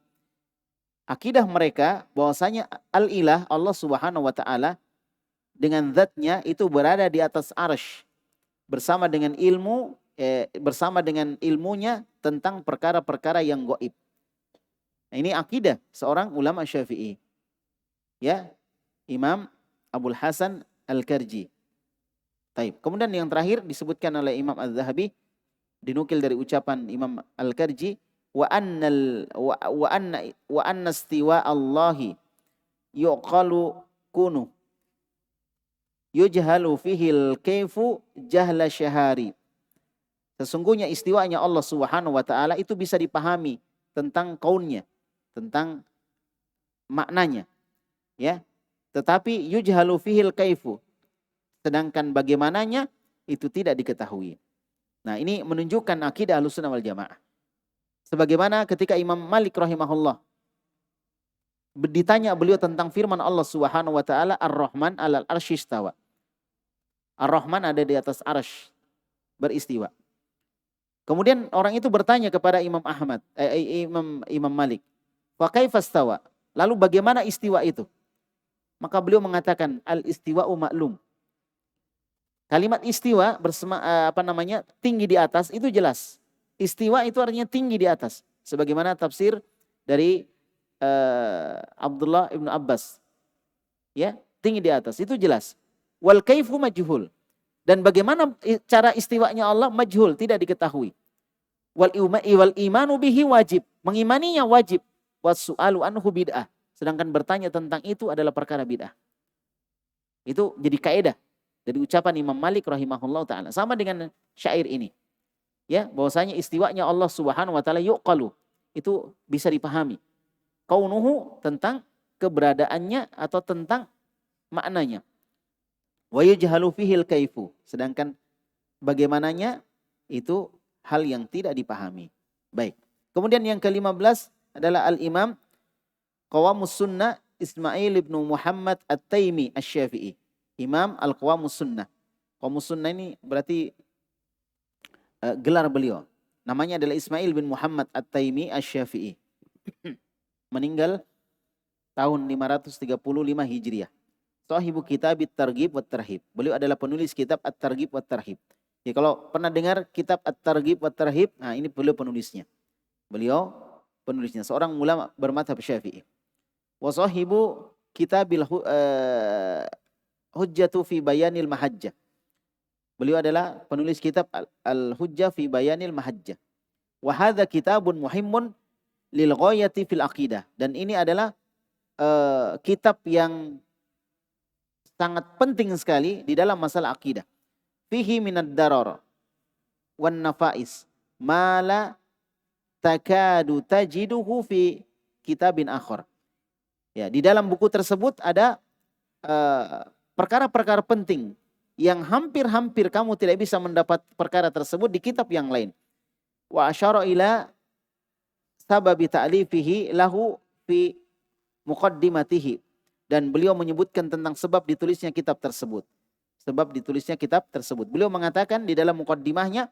Akidah mereka bahwasanya al-ilah, Allah Subhanahu wa taala dengan zatnya itu berada di atas arsy bersama dengan ilmunya tentang perkara-perkara yang gaib. Nah, ini akidah seorang ulama Syafi'i. Ya, Imam Abul Hasan Al-Karji. Taib. Kemudian yang terakhir disebutkan oleh Imam Az-Zahabi, dinukil dari ucapan Imam Al-Karji, wa anna istiwa Allahi yuqalu kunu yujhalu fihil kaifu jahla syahari. Sesungguhnya istiwanya Allah Subhanahu wa taala itu bisa dipahami tentang kaunnya, tentang maknanya. Ya. Tetapi yujhalu fihil kaifu, sedangkan bagaimananya itu tidak diketahui. Nah, ini menunjukkan akidah Ahlussunnah wal Jamaah. Sebagaimana ketika Imam Malik rahimahullah ditanya beliau tentang firman Allah Subhanahu wa taala, Ar-Rahman 'alal arsy istawa. Ar-Rahman ada di atas arsy, beristiwa. Kemudian orang itu bertanya kepada Imam Imam Malik, "Fa kaifa istawa?" Lalu bagaimana istiwa itu? Maka beliau mengatakan, al-istiwa'u ma'lum. Kalimat istiwa tinggi di atas itu jelas. Istiwa itu artinya tinggi di atas. Sebagaimana tafsir dari Abdullah ibn Abbas. Ya, tinggi di atas itu jelas. Wal kaifu majhul. Dan bagaimana cara istiwanya Allah majhul, tidak diketahui. Wal imanu bihi wajib. Mengimaninya wajib. Was-su'alu anhu bid'ah. Sedangkan bertanya tentang itu adalah perkara bid'ah. Itu jadi kaidah dari ucapan Imam Malik rahimahullah ta'ala. Sama dengan syair ini. Ya, bahwasanya istiwanya Allah Subhanahu wa taala yuqalu, itu bisa dipahami. Kaunuhu tentang keberadaannya atau tentang maknanya. Wa yujhalu fihil kaifu, sedangkan bagaimananya itu hal yang tidak dipahami. Baik. Kemudian yang ke-15 adalah Al-Imam Qawamus Sunnah Ismail ibn Muhammad At-Taimi Asy-Syafi'i. Imam Al-Qawamus Sunnah. Qawamus Sunnah ini berarti gelar beliau. Namanya adalah Ismail bin Muhammad At-Taimi Asy-Syafi'i. Meninggal tahun 535 Hijriah. Sahibu kitab At-Targhib wa Tarhib. Beliau adalah penulis kitab At-Targhib wa Tarhib. Ya, kalau pernah dengar kitab At-Targhib wa Tarhib, nah ini beliau penulisnya. Beliau penulisnya seorang ulama bermadzhab Syafi'i. Wa sahibu kitabil Hujjatu fi Bayanil Mahajjah. Beliau adalah penulis kitab Al-Hujjah fi Bayanil Mahajjah. Wa hadza kitabun muhimmun lil ghayati fil aqidah. Dan ini adalah kitab yang sangat penting sekali di dalam masalah akidah. Fihi minad darar wan nafais ma la takadu tajiduhu fi kitabin akhar. Ya, di dalam buku tersebut ada perkara-perkara penting yang hampir-hampir kamu tidak bisa mendapat perkara tersebut di kitab yang lain. Wa asyara ila sababi ta'lifihi lahu fi muqaddimatihi. Dan beliau menyebutkan tentang sebab ditulisnya kitab tersebut. Sebab ditulisnya kitab tersebut. Beliau mengatakan di dalam muqaddimahnya,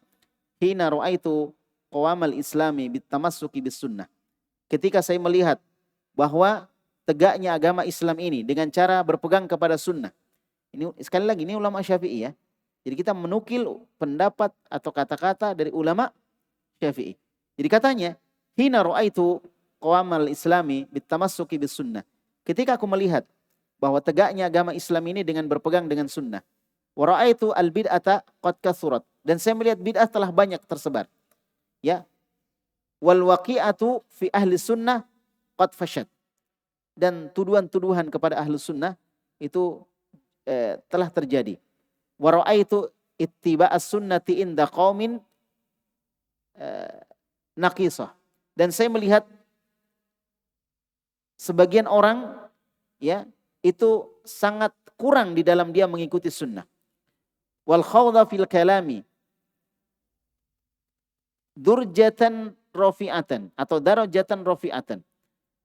hina ru'aitu qawamal islami bitamassuki bis sunnah. Ketika saya melihat bahwa tegaknya agama Islam ini dengan cara berpegang kepada sunnah. Ini sekali lagi ini ulama Syafi'i ya. Jadi kita menukil pendapat atau kata-kata dari ulama Syafi'i. Jadi katanya, hina ru'aitu qawamal islami bitamassuki bis sunnah. Ketika aku melihat bahwa tegaknya agama Islam ini dengan berpegang dengan sunnah. Wa ra'aitu al-bid'ata qad kathurat. Dan saya melihat bid'ah telah banyak tersebar. Ya. Wal waqi'atu fi ahli sunnah qad fasyad. Dan tuduhan-tuduhan kepada ahli sunnah itu telah terjadi. Wa ra'aitu ittiba'as sunnati inda qaumin naqisah. Dan saya melihat sebagian orang ya itu sangat kurang di dalam dia mengikuti sunnah. Wal khawdha fil kalami durjatan rafi'atan atau darajatan rafi'atan.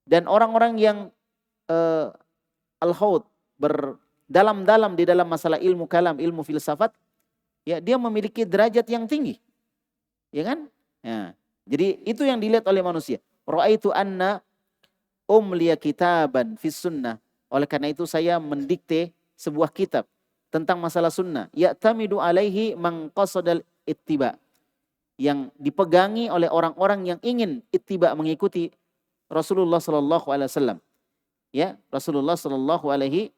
Dan orang-orang yang al-khawd berdalam-dalam di dalam masalah ilmu kalam, ilmu filsafat, ya dia memiliki derajat yang tinggi. Ya kan? Ya. Jadi itu yang dilihat oleh manusia. Ra'aitu anna umliya kitaban fis sunnah. Oleh karena itu saya mendikte sebuah kitab tentang masalah sunnah. Ya'tamidu alaihi man qasadal ittiba. Yang dipegangi oleh orang-orang yang ingin ittiba, mengikuti Rasulullah sallallahu alaihi wasallam. Ya, Rasulullah sallallahu alaihi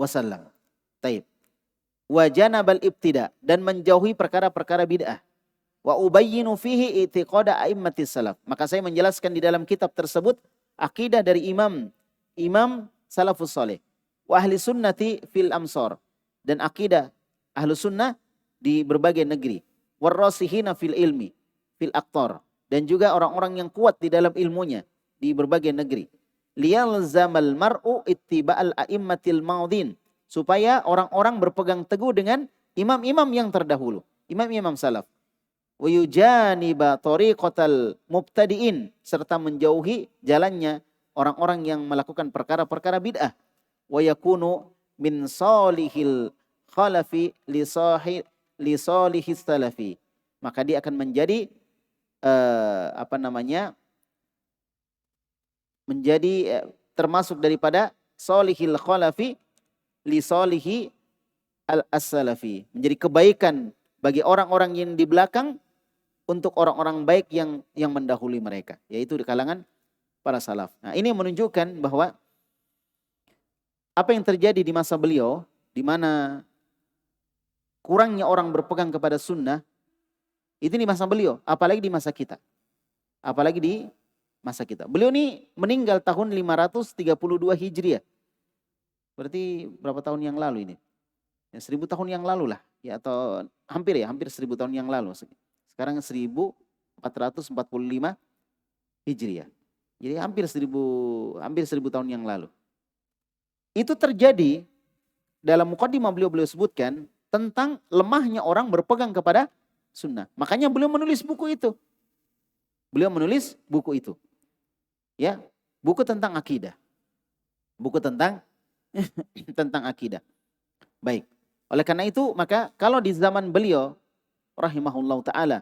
wasallam. Taib. Wa janabal ibtida, dan menjauhi perkara-perkara bid'ah. Wa ubayyinu fihi i'tiqada a'immatis salaf. Maka saya menjelaskan di dalam kitab tersebut akidah dari imam salafus saleh. Wa ahli sunnati fil amsar, dan akidah ahlu sunnah di berbagai negeri. Warrasihina fil ilmi fil aqtar, dan juga orang-orang yang kuat di dalam ilmunya di berbagai negeri. Liyalzamal mar'u ittiba'al a'immatil maudin, supaya orang-orang berpegang teguh dengan imam-imam yang terdahulu, imam-imam salaf. Wa yujaniba tariqatal mubtadi'in, serta menjauhi jalannya orang-orang yang melakukan perkara-perkara bid'ah. Wa yakunu min salihil khalafi li salihis salafi, maka dia akan menjadi termasuk daripada salihil khalafi li salihi al-salafi, menjadi kebaikan bagi orang-orang yang di belakang untuk orang-orang baik yang mendahului mereka, yaitu di kalangan para salaf. Nah, ini menunjukkan bahwa apa yang terjadi di masa beliau, di mana kurangnya orang berpegang kepada sunnah, itu di masa beliau, apalagi di masa kita. Apalagi di masa kita. Beliau ini meninggal tahun 532 Hijriah. Berarti berapa tahun yang lalu ini? Ya, 1000 tahun yang lalu lah, ya, atau hampir 1000 tahun yang lalu. Sekarang 1445 Hijriah. Jadi hampir 1000 tahun yang lalu. Itu terjadi dalam muqaddimah beliau sebutkan tentang lemahnya orang berpegang kepada sunnah. Makanya beliau menulis buku itu. beliau menulis buku itu. Ya, buku tentang akidah. Buku tentang tentang akidah. Baik. Oleh karena itu, maka kalau di zaman beliau rahimahullah taala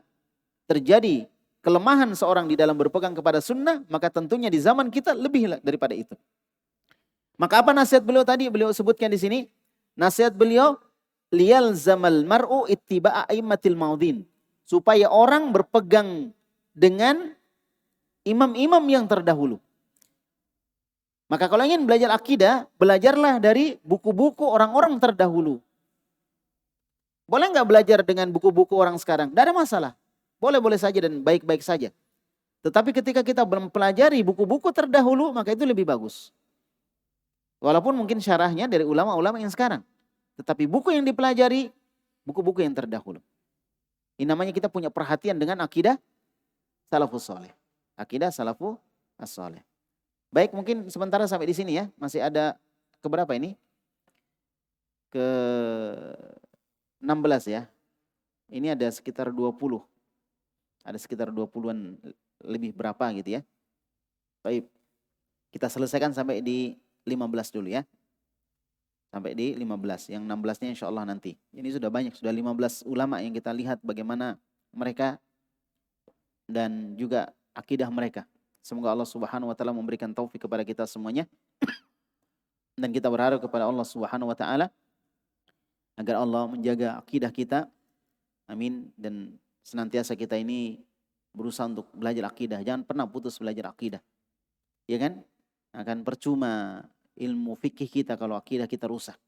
terjadi kelemahan seorang di dalam berpegang kepada sunnah, maka tentunya di zaman kita lebih daripada itu. Maka apa nasihat beliau tadi? Beliau sebutkan di sini, nasihat beliau, liyalzamal mar'u ittiba'a aimmatil maudin, supaya orang berpegang dengan imam-imam yang terdahulu. Maka kalau ingin belajar akidah, belajarlah dari buku-buku orang-orang terdahulu. Boleh nggak belajar dengan buku-buku orang sekarang? Tidak ada masalah. Boleh-boleh saja dan baik-baik saja. Tetapi ketika kita mempelajari buku-buku terdahulu, maka itu lebih bagus. Walaupun mungkin syarahnya dari ulama-ulama yang sekarang. Tetapi buku yang dipelajari, buku-buku yang terdahulu. Ini namanya kita punya perhatian dengan akidah salafus saleh. Akidah salafus saleh. Baik, mungkin sementara sampai di sini ya. Masih ada keberapa ini? Ke 16 ya. Ini ada sekitar 20. Ada sekitar 20-an lebih berapa gitu ya. Baik. Kita selesaikan sampai di 15 dulu ya. Sampai di 15. Yang 16-nya insya Allah nanti. Ini sudah banyak. Sudah 15 ulama yang kita lihat bagaimana mereka dan juga akidah mereka. Semoga Allah Subhanahu wa taala memberikan taufik kepada kita semuanya. Dan kita berharap kepada Allah Subhanahu wa taala agar Allah menjaga akidah kita. Amin. Dan senantiasa kita ini berusaha untuk belajar akidah. Jangan pernah putus belajar akidah. Ya kan? Akan percuma ilmu fikih kita kalau akidah kita rusak.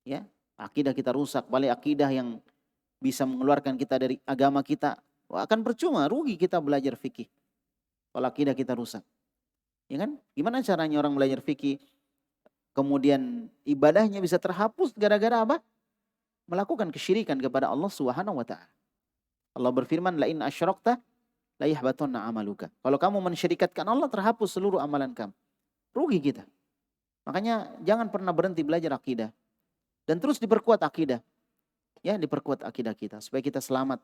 Ya, akidah kita rusak, balik akidah yang bisa mengeluarkan kita dari agama kita, akan percuma, rugi kita belajar fikih. Kalau akidah kita rusak. Ya kan? Gimana caranya orang belajar fikih kemudian ibadahnya bisa terhapus gara-gara apa? Melakukan kesyirikan kepada Allah Subhanahu wa taala. Allah berfirman, la in asyrakta la yahbatanna amaluka. Kalau kamu mensyirikatkan Allah, terhapus seluruh amalan kamu. Rugi kita. Makanya jangan pernah berhenti belajar akidah dan terus diperkuat akidah. Ya, diperkuat akidah kita supaya kita selamat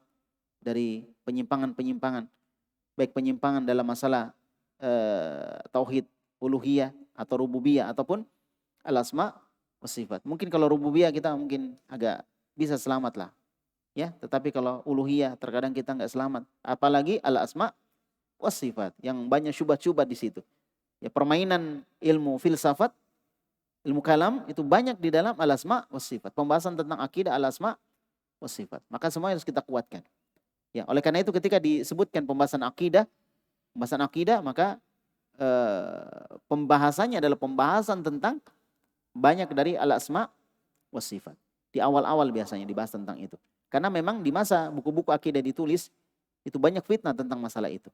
dari penyimpangan-penyimpangan. Baik penyimpangan dalam masalah tauhid uluhiyah atau rububiyah ataupun al-asma wa sifat. Mungkin kalau rububiyah kita mungkin agak bisa selamat lah. Ya, tetapi kalau uluhiyah terkadang kita enggak selamat. Apalagi al-asma wa sifat yang banyak syubhat-syubhat di situ. Ya, permainan ilmu filsafat, ilmu kalam itu banyak di dalam al-asma wa sifat. Pembahasan tentang akidah al-asma wa sifat. Maka semua harus kita kuatkan. Ya, oleh karena itu ketika disebutkan pembahasan akidah maka pembahasannya adalah pembahasan tentang banyak dari al-asma wa sifat. Di awal-awal biasanya dibahas tentang itu. Karena memang di masa buku-buku akidah ditulis itu banyak fitnah tentang masalah itu.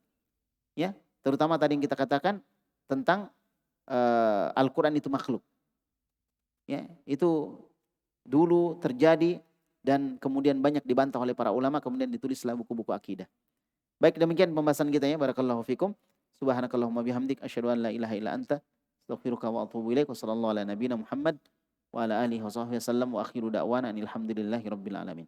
Ya, terutama tadi yang kita katakan tentang Al-Qur'an itu makhluk. Ya, itu dulu terjadi dan kemudian banyak dibantah oleh para ulama, kemudian ditulislah buku-buku akidah. Baik, demikian pembahasan kita ya. Barakallahu fikum. Subhanakallahumma bihamdik asyhadu an la ilaha illa anta astaghfiruka wa atubu ilaik. Wassallallahu ala nabiyyina Muhammad wa ala alihi wa sahbihi wasallam wa akhiru da'wana alhamdulillahi rabbil alamin.